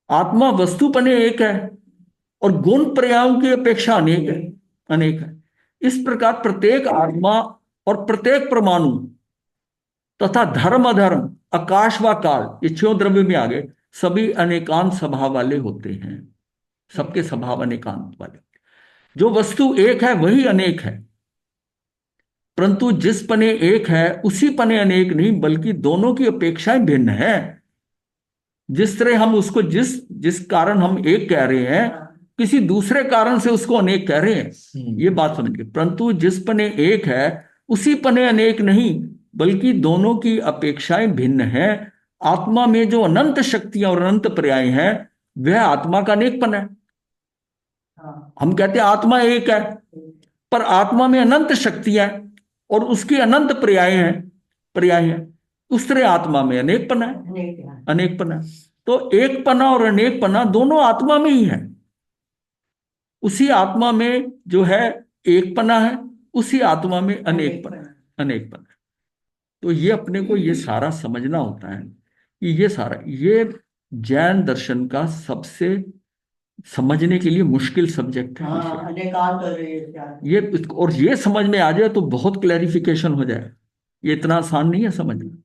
आत्मा वस्तुपने एक है और गुण पर्यायों की अपेक्षा अनेक है, अनेक है। इस प्रकार प्रत्येक आत्मा और प्रत्येक परमाणु तथा धर्म अधर्म, आकाश व काल, ये छह द्रव्य में आ गए, सभी अनेकांत स्वभाव वाले होते हैं। सबके स्वभाव अनेकांत वाले। जो वस्तु एक है वही अनेक है, परंतु जिस पने एक है उसी पने अनेक नहीं, बल्कि दोनों की अपेक्षाएं भिन्न है। जिस तरह हम उसको जिस जिस कारण हम एक कह रहे हैं, किसी दूसरे कारण से उसको अनेक कह रहे हैं। ये बात समझिए, परंतु जिस पने एक है उसी पने अनेक नहीं, बल्कि दोनों की अपेक्षाएं भिन्न है। आत्मा में जो अनंत शक्तियां और अनंत पर्याय हैं वह आत्मा का अनेकपन है। हम कहते हैं आत्मा एक है, पर आत्मा में अनंत शक्तियां और उसकी अनंत पर्याय हैं, पर्याय हैं। उस तरह आत्मा में अनेकपना है, अनेकपना। तो एकपना और अनेकपना दोनों आत्मा में ही है। उसी आत्मा में जो है एकपना है, उसी आत्मा में अनेकपना, अनेकपना। तो ये अपने को ये सारा समझना होता है कि ये सारा, ये जैन दर्शन का सबसे समझने के लिए मुश्किल सब्जेक्ट है हाँ विषय। अनेकांत कर रही है क्या। और ये समझ में आ जाए तो बहुत क्लैरिफिकेशन हो जाए। ये इतना आसान नहीं है समझना।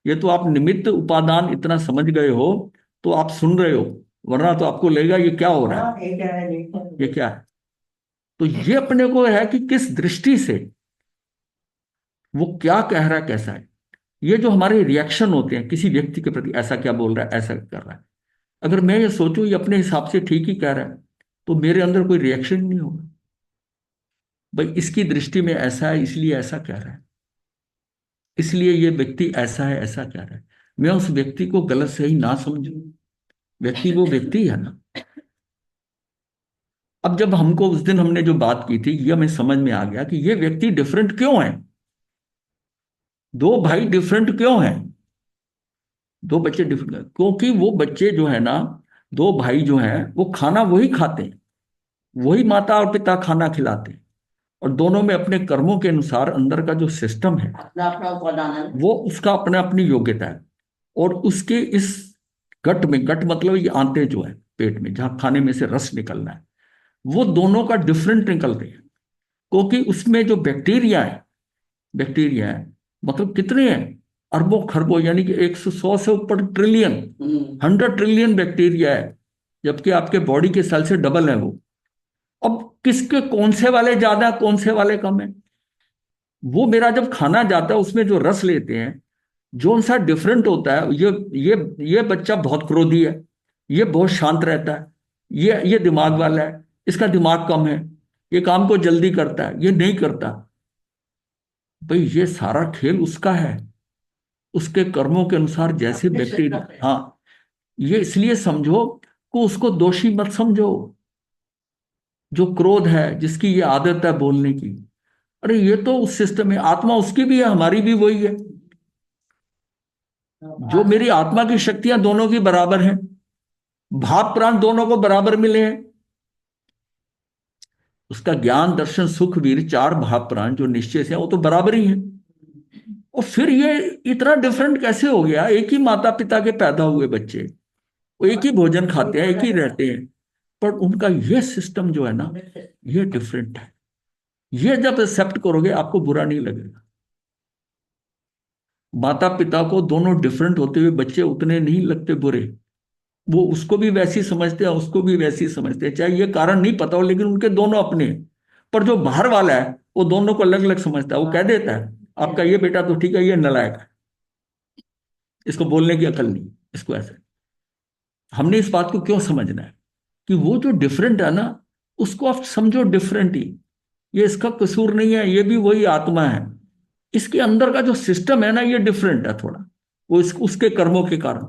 ये तो आप निमित्त उपादान इतना समझ गए हो तो आप सुन रहे हो, वरना तो आपको लगेगा ये क्या हो रहा है, हाँ ये क्या है देखो। ये क्या है। तो ये अपने को है कि किस दृष्टि से वो क्या कह रहा है, कैसा है। ये जो हमारे रिएक्शन होते हैं किसी व्यक्ति के प्रति, ऐसा क्या बोल रहा है, ऐसा कर रहा है, अगर मैं ये सोचूं ये अपने हिसाब से ठीक ही कह रहा है तो मेरे अंदर कोई रिएक्शन नहीं होगा। भाई इसकी दृष्टि में ऐसा है इसलिए ऐसा कह रहा है, इसलिए ये व्यक्ति ऐसा है ऐसा कह रहा है। मैं उस व्यक्ति को गलत सही ना समझूं, व्यक्ति वो व्यक्ति है ना। अब जब हमको उस दिन हमने जो बात की थी ये हमें समझ में आ गया कि ये व्यक्ति डिफरेंट क्यों है, दो भाई डिफरेंट क्यों हैं, दो बच्चे डिफरेंट, क्योंकि वो बच्चे जो है ना, दो भाई जो हैं वो खाना वही खाते हैं, वही माता और पिता खाना खिलाते हैं, और दोनों में अपने कर्मों के अनुसार अंदर का जो सिस्टम है अपना अपना उपादान है। वो उसका अपने अपनी योग्यता है। और उसके इस गट में, गट मतलब ये आंतें जो है पेट में जहां खाने में से रस निकलना है, वो दोनों का डिफरेंट निकलते हैं। क्योंकि उसमें जो बैक्टीरिया है मतलब कितने हैं, अरबों खरबों, यानी कि 100 से ऊपर ट्रिलियन, 100 ट्रिलियन बैक्टीरिया है, जबकि आपके बॉडी के सेल से डबल है वो। अब किसके कौन से वाले ज्यादा कौन से वाले कम है, वो मेरा जब खाना जाता है उसमें जो रस लेते हैं जो सा डिफरेंट होता है। ये बच्चा बहुत क्रोधी है, ये बहुत शांत रहता है, ये दिमाग वाला है, इसका दिमाग कम है, ये काम को जल्दी करता है, ये नहीं करता। भाई ये सारा खेल उसका है, उसके कर्मों के अनुसार जैसे अपने व्यक्ति। सिस्टम है। हाँ, ये इसलिए समझो कि उसको दोषी मत समझो। जो क्रोध है, जिसकी ये आदत है बोलने की, अरे ये तो उस सिस्टम में आत्मा उसकी भी है हमारी भी वही है। जो मेरी आत्मा की शक्तियां दोनों की बराबर हैं, भाव प्राण दोनों को बराबर मिले हैं। उसका ज्ञान दर्शन सुख वीर चार भाव प्राण जो निश्चय से हैं, वो तो बराबर ही हैं। और फिर ये इतना डिफरेंट कैसे हो गया, एक ही माता पिता के पैदा हुए बच्चे, वो एक ही भोजन खाते हैं, एक ही रहते हैं, पर उनका ये सिस्टम जो है ना ये डिफरेंट है। ये जब एक्सेप्ट करोगे आपको बुरा नहीं लगेगा। माता पिता को दोनों डिफरेंट होते हुए बच्चे उतने नहीं लगते बुरे, वो उसको भी वैसी समझते हैं उसको भी वैसी समझते हैं, चाहे ये कारण नहीं पता हो, लेकिन उनके दोनों अपने हैं। पर जो बाहर वाला है वो दोनों को अलग अलग समझता है, वो कह देता है आपका ये बेटा तो ठीक है, ये नालायक है, इसको बोलने की अकल नहीं, इसको ऐसे। हमने इस बात को क्यों समझना है कि वो जो डिफरेंट है ना उसको आप समझो डिफरेंट ही, ये इसका कसूर नहीं है, ये भी वही आत्मा है। इसके अंदर का जो सिस्टम है ना ये डिफरेंट है थोड़ा, वो उसके कर्मों के कारण।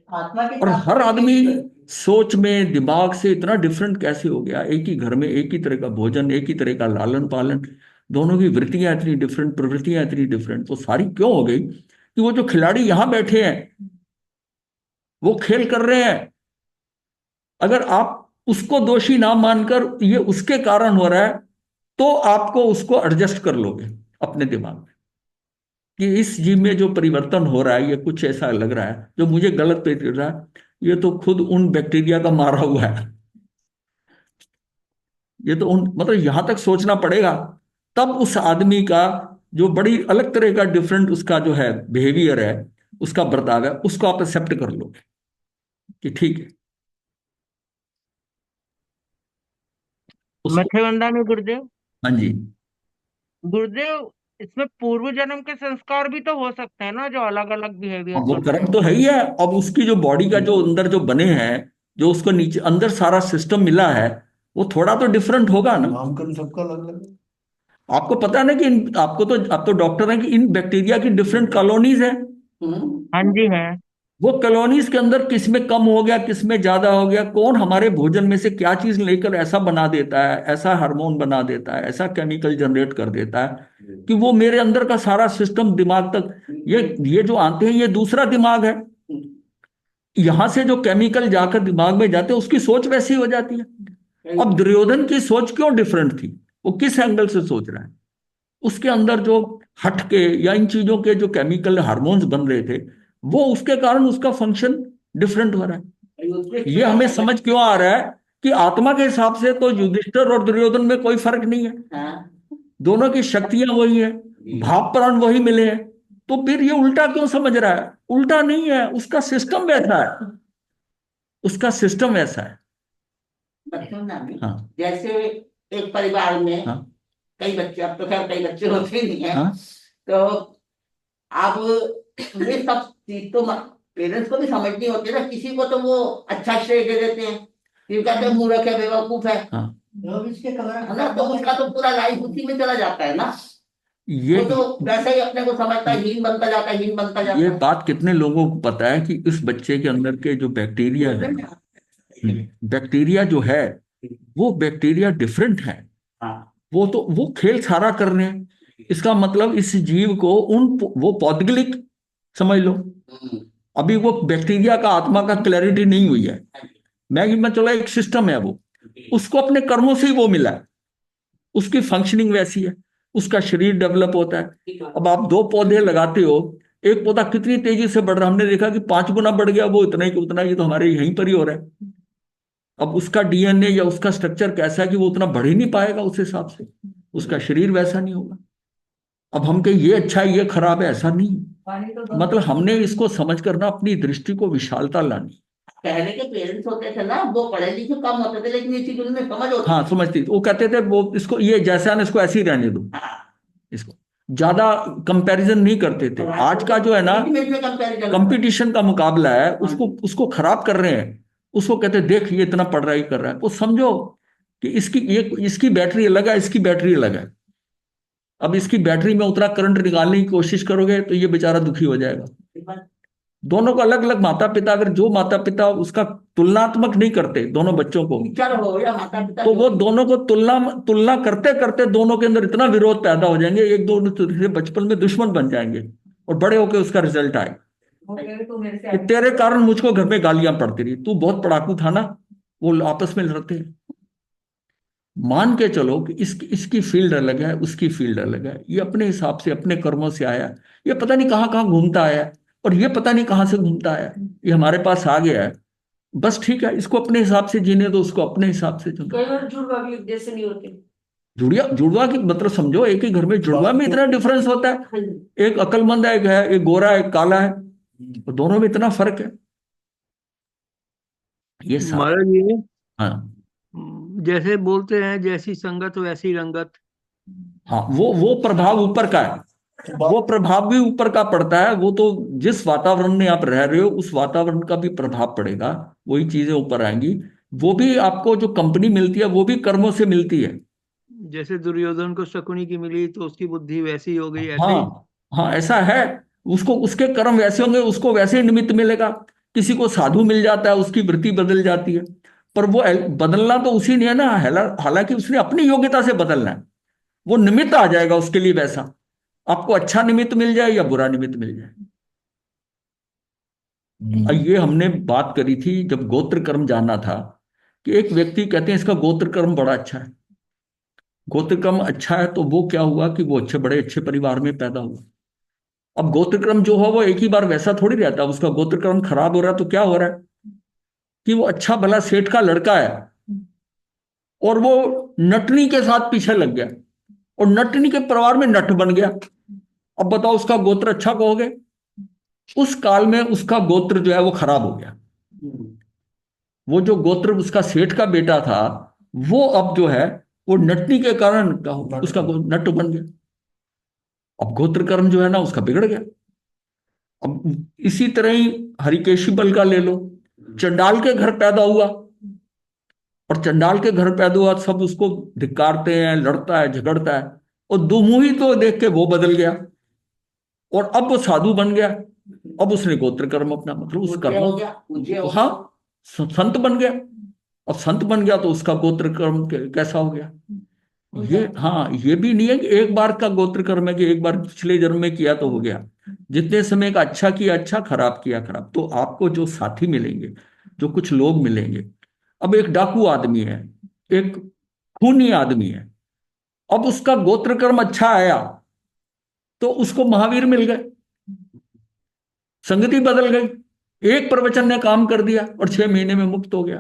आत्मा के और साथ हर कोई आदमी चीज नहीं। सोच में दिमाग से इतना डिफरेंट कैसे हो गया, एक ही घर में एक ही तरह का भोजन, एक ही तरह का लालन पालन, दोनों की वृत्तियां इतनी डिफरेंट, प्रवृत्तियां इतनी डिफरेंट, तो सारी क्यों हो गई कि वो जो खिलाड़ी यहां बैठे हैं वो खेल कर रहे हैं, अगर आप उसको दोषी ना मानकर ये उसके कारण हो रहा है तो आपको उसको एडजस्ट कर लोगे अपने दिमाग में कि इस जीव में जो परिवर्तन हो रहा है ये कुछ ऐसा लग रहा है जो मुझे गलत पे दिख रहा है, ये तो खुद उन बैक्टीरिया का मारा हुआ है। ये तो उन मतलब यहां तक सोचना पड़ेगा, तब उस आदमी का जो बड़ी अलग तरह का डिफरेंट उसका जो है बिहेवियर है, उसका बर्ताव है, उसको आप एक्सेप्ट कर लोगे कि ठीक है उसको। मत्स्यगंधा में गुरुदेव, हाँ जी। गुरुदेव इसमें पूर्व जन्म के संस्कार भी तो हो सकते हैं ना, जो अलग अलग बिहेवियर अब वो करते कर्म हैं। तो है ही है। अब उसकी जो बॉडी का जो अंदर जो बने हैं, जो उसको नीचे अंदर सारा सिस्टम मिला है, वो थोड़ा तो डिफरेंट होगा ना। नामकरण सबका अलग अलग है। आपको पता है ना कि आपको तो, आप तो डॉक्टर हैं, कि इन बैक्टीरिया की डिफरेंट कॉलोनीज है। हाँ जी है। वो कॉलोनीज के अंदर किस में कम हो गया किस में ज्यादा हो गया, कौन हमारे भोजन में से क्या चीज लेकर ऐसा बना देता है, ऐसा हार्मोन बना देता है, ऐसा केमिकल जनरेट कर देता है कि वो मेरे अंदर का सारा सिस्टम दिमाग तक, ये जो आते हैं ये दूसरा दिमाग है। यहां से जो केमिकल जाकर दिमाग में जाते हैं उसकी सोच वैसी हो जाती है। अब दुर्योधन की सोच क्यों डिफरेंट थी, वो किस एंगल से सोच रहा है, उसके अंदर जो हटके या इन चीजों के जो केमिकल हार्मोन्स बन रहे थे वो उसके कारण उसका फंक्शन डिफरेंट हो रहा है। ये हमें समझ क्यों आ रहा है कि आत्मा के हिसाब से तो युधिष्ठिर और दुर्योधन में कोई फर्क नहीं है, हाँ दोनों की शक्तियां वही है, जी। भाव प्राण वही मिले हैं। तो फिर ये उल्टा क्यों समझ रहा है? उल्टा नहीं है, उसका सिस्टम वैसा है, उसका सिस्टम वैसा है। बच्चों ना भी हाँ जैसे एक परिवार में हाँ कई बच्चे, अब तो खैर कई बच्चे होते ही नहीं है, हाँ तो अब ये सब चीज तो पेरेंट्स को भी समझनी होती है ना। किसी को तो वो अच्छा श्रेय दे देते हैं, फिर कहते हैं मूर्ख है, बेवकूफ है हाँ। है ना, तो उसका तो पूरा लाइफ उसी में चला जाता है ना। ये वो तो वैसे ही अपने को समझता है, हीन बनता जाता है, हीन बनता जाता ये है। बात कितने लोगों को पता है कि इस बच्चे के अंदर के जो बैक्टीरिया है, बैक्टीरिया जो है वो बैक्टीरिया डिफरेंट है। हाँ वो तो वो खेल सारा कर रहे हैं, इसका मतलब इस जीव को वो पौद्गलिक समझ लो। अभी वो बैक्टीरिया का आत्मा का क्लैरिटी नहीं हुई है। मैं चलो एक सिस्टम है, वो उसको अपने कर्मों से ही वो मिला है, उसकी फंक्शनिंग वैसी है, उसका शरीर डेवलप होता है। अब आप दो पौधे लगाते हो, एक पौधा कितनी तेजी से बढ़ रहा है, हमने देखा कि 5 गुना बढ़ गया, वो इतना ही कि उतना, ये तो हमारे यहीं पर ही हो रहा है। अब उसका डीएनए या उसका स्ट्रक्चर कैसा है कि वो उतना बढ़ ही नहीं पाएगा, उस हिसाब से उसका शरीर वैसा नहीं होगा। अब हम कहें ये अच्छा है ये खराब है, ऐसा नहीं। मतलब हमने इसको समझ कर ना अपनी दृष्टि को विशालता लानी। पहले के पेरेंट्स होते थे ना, वो पढ़े लिखे कम होते थे, लेकिन ये चीज उन्हें समझ होती हाँ थी। समझती, वो कहते थे वो इसको ये जैसा है ना इसको ऐसे ही रहने दो, हाँ, इसको ज्यादा कंपैरिजन नहीं करते थे। आज का जो है ना ultimate में कंपैरिजन कंपटीशन का मुकाबला है, उसको उसको खराब कर रहे हैं। उसको कहते हैं देख ये इतना पढ़ रहा है, कर रहा है, वो समझो कि इसकी बैटरी अलग है, इसकी बैटरी अलग है। अब इसकी बैटरी में उतना करंट निकालने की कोशिश करोगे तो ये बेचारा दुखी हो जाएगा। दोनों को अलग अलग माता पिता, अगर जो माता पिता उसका तुलनात्मक नहीं करते दोनों बच्चों को, टीचर हो या माता पिता, तो वो दोनों को तुलना तुलना करते करते दोनों के अंदर इतना विरोध पैदा हो जाएंगे, एक दो दूसरे से बचपन में दुश्मन बन जाएंगे, और बड़े होकर उसका रिजल्ट आए कि तेरे कारण मुझको घर में गालियां पड़ती रही, तू बहुत पढ़ाकू था ना। वो आपस में लड़ते हैं। मान के चलो कि इसकी फील्ड अलग है, उसकी फील्ड अलग है, ये अपने हिसाब से अपने कर्मों से आया, ये पता नहीं कहाँ कहाँ घूमता आया है, और ये पता नहीं कहाँ से घूमता आया है, ये हमारे पास आ गया है। बस ठीक है, इसको अपने हिसाब से जीने दो, उसको अपने हिसाब से चुनो। कई बार जुड़वा भी एक जैसे नहीं होते। जुड़िया जुड़वा की मतलब समझो, एक ही घर में जुड़वा में इतना डिफरेंस होता है। हाँ जी। एक अक्लमंद है, एक है, एक गोरा है, एक काला है, तो दोनों में इतना फर्क है। ये सारा। महाराज ये हाँ जैसे बोलते हैं जैसी संगत वैसी रंगत। हाँ, वो प्रभाव ऊपर का है, वो प्रभाव भी ऊपर का पड़ता है। वो तो जिस वातावरण में आप रह रहे हो उस वातावरण का भी प्रभाव पड़ेगा, वही चीजें ऊपर आएंगी। वो भी आपको जो कंपनी मिलती है वो भी कर्मों से मिलती है। जैसे दुर्योधन को शकुनी की मिली तो उसकी बुद्धि वैसी हो गई, ऐसे ही। हाँ हाँ ऐसा है, उसको उसके कर्म वैसे होंगे, उसको वैसे ही निमित्त मिलेगा। किसी को साधु मिल जाता है, उसकी वृत्ति बदल जाती है, पर वो बदलना तो उसी ने है ना, हालांकि उसने अपनी योग्यता से बदलना है। वो निमित्त आ जाएगा उसके लिए वैसा, आपको अच्छा निमित्त मिल जाए या बुरा निमित्त मिल जाए। और ये हमने बात करी थी जब गोत्र कर्म जानना था, कि एक व्यक्ति कहते हैं इसका गोत्र कर्म बड़ा अच्छा है। गोत्र कर्म अच्छा है तो वो क्या हुआ कि वो बड़े अच्छे परिवार में पैदा हुआ। अब गोत्र क्रम जो हो वो एक ही बार वैसा थोड़ी रहता, उसका गोत्र क्रम खराब हो रहा है तो क्या हो रहा है कि वो अच्छा भला सेठ का लड़का है और वो नटनी के साथ पीछे लग गया, और नटनी के परिवार में नट बन गया। अब बताओ उसका गोत्र अच्छा कहोगे? उस काल में उसका गोत्र जो है वो खराब हो गया। वो जो गोत्र उसका सेठ का बेटा था, वो अब जो है वो नटनी के कारण उसका नट बन गया। अब गोत्र कर्म जो है ना उसका बिगड़ गया। अब इसी तरह ही हरिकेशी बल का ले लो, चंडाल के घर पैदा हुआ, और चंडाल के घर पैदा हुआ, सब उसको धिक्कारते हैं, लड़ता है, झगड़ता है, और दुमुही तो देख के वो बदल गया, और अब वो साधु बन गया। अब उसने गोत्र कर्म अपना मतलब उस कर्म, हो गया, पूज्य हो गया। हाँ संत बन गया। अब संत बन गया तो उसका गोत्र कर्म कैसा हो गया? ये हाँ, ये भी नहीं है कि एक बार का गोत्र कर्म है कि एक बार पिछले जन्म में किया तो हो गया। जितने समय का अच्छा किया अच्छा, खराब किया खराब। तो आपको जो साथी मिलेंगे, जो कुछ लोग मिलेंगे, अब एक डाकू आदमी है, एक खूनी आदमी है, अब उसका गोत्र कर्म अच्छा आया तो उसको महावीर मिल गए, संगति बदल गई, एक प्रवचन ने काम कर दिया और 6 महीने में मुक्त हो गया।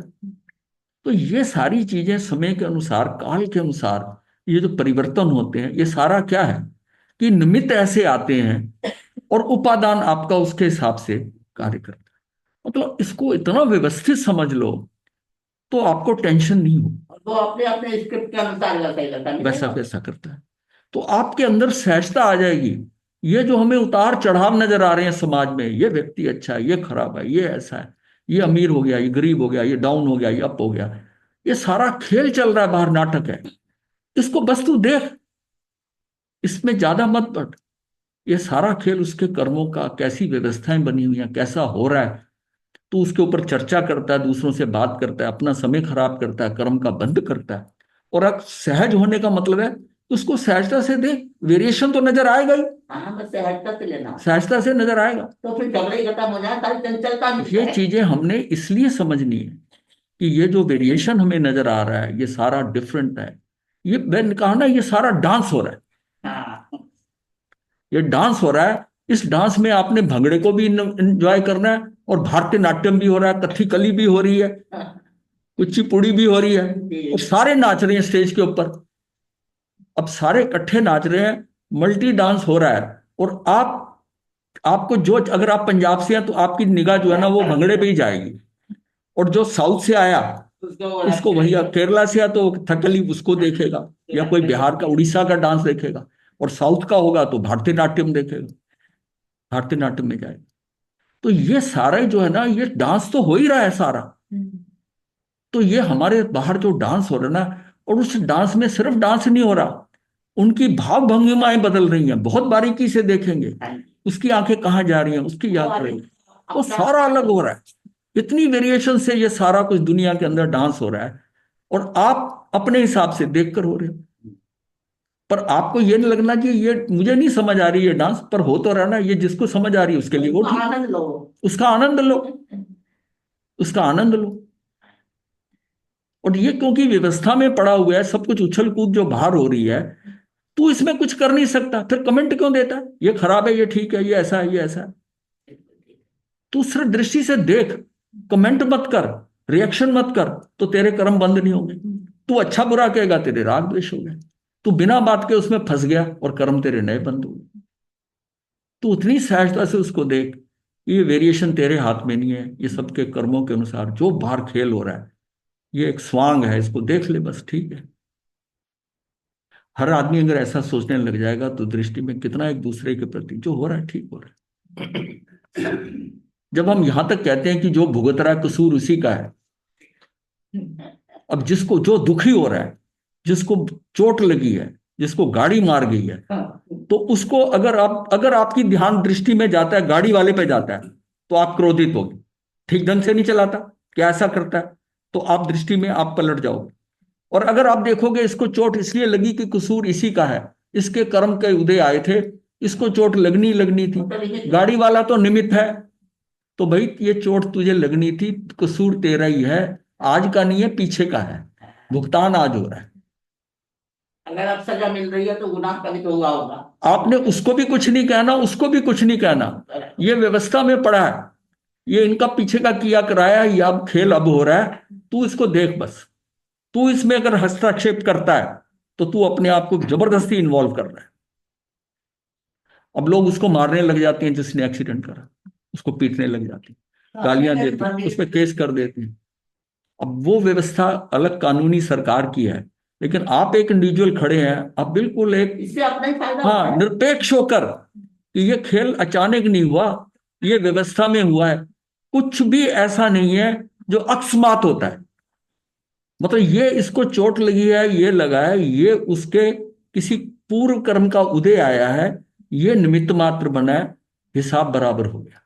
तो ये सारी चीजें समय के अनुसार, काल के अनुसार ये जो परिवर्तन होते हैं, ये सारा क्या है कि निमित्त ऐसे आते हैं और उपादान आपका उसके हिसाब से कार्य करता है। मतलब इसको इतना व्यवस्थित समझ लो तो आपको टेंशन नहीं हो, वो अपने अपने स्क्रिप्ट के अनुसार वैसा ही करता है वैसा वैसा करता है। तो आपके अंदर सहजता आ जाएगी। ये जो हमें उतार चढ़ाव नजर आ रहे हैं समाज में, ये व्यक्ति अच्छा है, ये खराब है, ये ऐसा है, ये अमीर हो गया, ये गरीब हो गया, ये डाउन हो गया, ये अप हो गया, ये सारा खेल चल रहा है बाहर, नाटक है। इसको बस तू देख, इसमें ज्यादा मत पड़। ये सारा खेल उसके कर्मों का, कैसी व्यवस्थाएं बनी हुई हैं, कैसा हो रहा है, तू उसके ऊपर चर्चा करता है, दूसरों से बात करता है, अपना समय खराब करता है, कर्म का बंध करता है। और अब सहज होने का मतलब है उसको सहजता से देख, वेरिएशन तो नजर आएगा ही, हाँ, बस सहजता से लेना, सहजता से नजर आएगा। तो फिर झगड़ा ही खत्म हो जाए, सारी चंचलता मिट ये जाए। चीजें हमने इसलिए समझनी है कि ये जो वेरिएशन हमें नजर आ रहा है, ये सारा डिफरेंट है। ये मैंने कहा ना, ये सारा डांस हो रहा है, हाँ, ये डांस हो रहा है। इस डांस में आपने भंगड़े को भी एंजॉय करना है, और भारतीय नाट्यम भी हो रहा है, कथकली भी हो रही है, कुचिपुड़ी भी हो रही है, और सारे नाच रहे हैं स्टेज के ऊपर। अब सारे इकट्ठे नाच रहे हैं, मल्टी डांस हो रहा है। और आपको जो, अगर आप पंजाब से हैं तो आपकी निगाह जो है ना वो भंगड़े पे ही जाएगी, और जो साउथ से आया उसको वही, केरला से आया तो कथकली उसको देखेगा, या कोई बिहार का, उड़ीसा का डांस देखेगा, और साउथ का होगा तो भारतीय नाट्यम देखेगा, भारतीय नाट्यम में जाएगा। तो ये सारा जो है ना, ये डांस तो हो ही रहा है सारा। तो ये हमारे बाहर जो डांस हो रहा है ना, और उस डांस में सिर्फ डांस नहीं हो रहा, उनकी भाव भंगिमाएं बदल रही हैं, बहुत बारीकी से देखेंगे, उसकी आंखें कहाँ जा रही हैं, उसकी याद रही, वो सारा अलग हो रहा है। इतनी वेरिएशन से ये सारा कुछ दुनिया के अंदर डांस हो रहा है, और आप अपने हिसाब से देखकर हो रहे हो। पर आपको ये नहीं लगना कि ये मुझे नहीं समझ आ रही है डांस, पर हो तो रहा ना, ये जिसको समझ आ रही है उसके लिए वो ठीक, आनंद लो, उसका आनंद लो, उसका आनंद लो। और ये क्योंकि व्यवस्था में पड़ा हुआ है, सब कुछ उछल कूद जो बाहर हो रही है, तू इसमें कुछ कर नहीं सकता, फिर कमेंट क्यों देता है, ये खराब है, ये ठीक है, ये ऐसा है, ये ऐसा है। तू सिर्फ दृष्टि से देख, कमेंट मत कर, रिएक्शन मत कर, तो तेरे कर्म बंद नहीं होंगे। तू अच्छा बुरा कहेगा, तेरे राग द्वेष हो गए, तू बिना बात के उसमें फंस गया और कर्म तेरे नए बंद हो गए। तू उतनी सहजता से उसको देख, ये वेरिएशन तेरे हाथ में नहीं है, ये सबके कर्मों के अनुसार जो बाहर खेल हो रहा है, ये एक स्वांग है, इसको देख ले बस, ठीक है। हर आदमी अगर ऐसा सोचने लग जाएगा तो दृष्टि में कितना एक दूसरे के प्रति जो हो रहा है ठीक हो रहा है। जब हम यहां तक कहते हैं कि जो भुगत रहा है कसूर उसी का है, अब जिसको जो दुखी हो रहा है, जिसको चोट लगी है, जिसको गाड़ी मार गई है, तो उसको अगर आपकी ध्यान दृष्टि में जाता है, गाड़ी वाले पे जाता है, तो आप क्रोधित होगे, ठीक ढंग से नहीं चलाता, क्या ऐसा करता है, तो आप दृष्टि में आप पलट जाओगे। और अगर आप देखोगे इसको चोट इसलिए लगी कि कसूर इसी का है, इसके कर्म के उदय आए थे, इसको चोट लगनी थी, गाड़ी वाला तो निमित्त है, तो भाई ये चोट तुझे लगनी थी, कसूर तेरा ही है, आज का नहीं है, पीछे का है, भुगतान आज हो रहा है। अगर अब सजा मिल रही है तो गुनाह कभी तो हुआ होगा। आपने उसको भी कुछ नहीं कहना, उसको भी कुछ नहीं कहना, ये व्यवस्था में पड़ा है, ये इनका पीछे का किया कराया, ये अब खेल अब हो रहा है, तू इसको देख बस। तू इसमें अगर हस्तक्षेप करता है तो तू अपने आप को जबरदस्ती इन्वॉल्व कर रहा है। अब लोग उसको मारने लग जाते हैं जिसने एक्सीडेंट करा, उसको पीटने लग जाते हैं, गालियां देते हैं, उस पर केस कर देते हैं। अब वो व्यवस्था अलग कानूनी सरकार की है, लेकिन आप एक इंडिविजुअल खड़े हैं, आप बिल्कुल एक, इससे अपना ही फायदा होता हाँ, है। निरपेक्ष होकर कि ये खेल अचानक नहीं हुआ, ये व्यवस्था में हुआ है, कुछ भी ऐसा नहीं है जो अकस्मात होता है। मतलब ये इसको चोट लगी है, ये लगा है, ये उसके किसी पूर्व कर्म का उदय आया है, ये निमित्त मात्र बना है, हिसाब बराबर हो गया।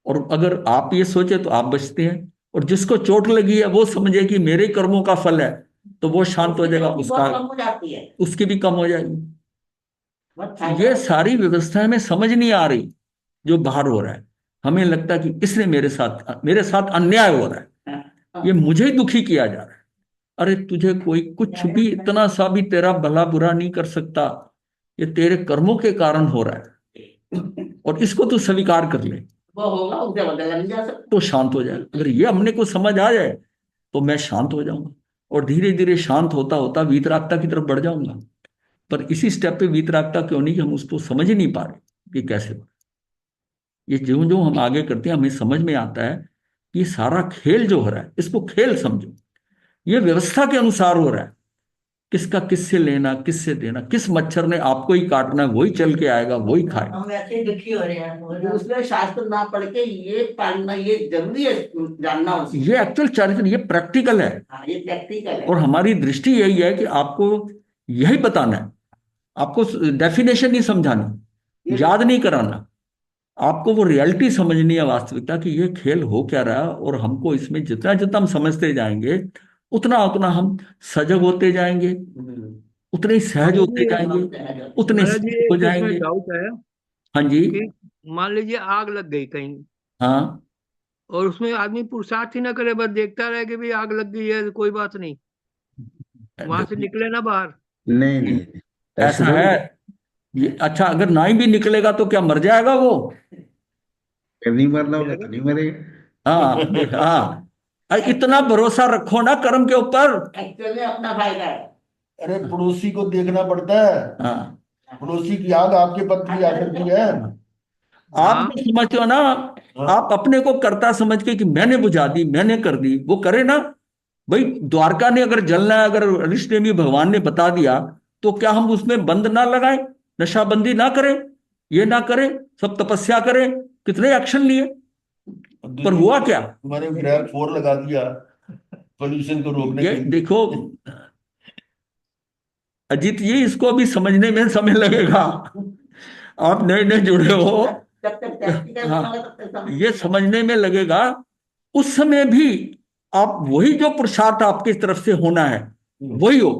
और अगर आप ये सोचे तो आप बचते हैं, और जिसको चोट लगी है वो समझे कि मेरे कर्मों का फल है, तो वो शांत हो जाएगा, उसका कम हो जाती है, उसकी भी कम हो जाएगी। बहुत फायदा ये होता है। सारी व्यवस्था हमें समझ नहीं आ रही जो बाहर हो रहा है। हमें लगता है कि इसने मेरे साथ अन्याय हो रहा है, ये मुझे दुखी किया जा रहा है। अरे तुझे कोई कुछ भी इतना सा भी तेरा भला बुरा नहीं कर सकता, ये तेरे कर्मों के कारण हो रहा है, और इसको तू स्वीकार कर ले वो होगा, उसे बदला नहीं जा सकता। तो शांत हो जाए। अगर ये हमने को समझ आ जाए तो मैं शांत हो जाऊंगा, और धीरे धीरे शांत होता होता वीतरागता की तरफ बढ़ जाऊंगा। पर इसी स्टेप पे वीतरागता क्यों नहीं कि हम उसको समझ ही नहीं पा रहे कि कैसे हो। ये जो जो हम आगे करते हैं हमें समझ में आता है कि ये सारा खेल जो हो रहा है इसको खेल समझो। ये व्यवस्था के अनुसार हो रहा है, किसका किससे लेना किससे देना, किस मच्छर ने आपको ही काटना है, वही चल के आएगा वही खाए। हम ऐसे दुखी हो रहे हैं, और उसमें शास्त्र ना पढ़ के ये पालना ये जरूरी है, जानना उसको। ये एक्चुअल चरित्र, ये प्रैक्टिकल है, हाँ, ये प्रैक्टिकल है। और हमारी दृष्टि यही है कि आपको यही बताना है, आपको डेफिनेशन नहीं समझानी, याद नहीं कराना, आपको वो रियलिटी समझनी है, वास्तविकता कि ये खेल हो क्या रहा है। और हमको इसमें जितना जितना हम समझते जाएंगे उतना उतना हम सजग होते जाएंगे, उतने ही सहज होते जाएंगे, उतने महाराज जी स्थिर हो एक इसमें जाएंगे। डाउट है हाँ जी। कि मान लीजिए आग लग गई कहीं, हाँ और उसमें आदमी पुरुषार्थ ही ना करे, बस देखता रहे कि भाई आग लग गई है, कोई बात नहीं, वहां से देखो, निकले ना बाहर। नहीं नहीं, ऐसा ऐसे है। थोड़ी। ये अच्छा, अगर ना ही भी निकलेगा तो क्या मर जाएगा वो? नहीं मरना होगा तो नहीं मरेगा। हाँ हाँ, इतना भरोसा रखो ना कर्म के ऊपर। एक्चुअल में अपना फायदा है। अरे पड़ोसी को देखना पड़ता है, हाँ पड़ोसी की आग आपके पथ भी आ सकती है। आप हाँ जो समझते हो ना, आप अपने को कर्ता समझ के कि मैंने बुझा दी, मैंने कर दी, वो करे ना। भाई द्वारका ने अगर जलना है, अगर ऋषि भगवान ने बता दिया, तो क्या हम उसमें बंद ना लगाएं, नशाबंदी ना करें, ये ना करें, सब तपस्या करें, कितने एक्शन लिए, पर हुआ क्या? हमारे ग्रह 4 लगा दिया पोल्यूशन को रोकने ये के लिए। देखो अजीत जी, इसको अभी समझने में समय लगेगा, आप नए नए जुड़े हो। जब तक प्रैक्टिकल हाँ, ना हो तब तक समझ ये नहीं समझने में लगेगा। उस समय भी आप वही जो पुरुषार्थ आपकी तरफ से होना है वही हो,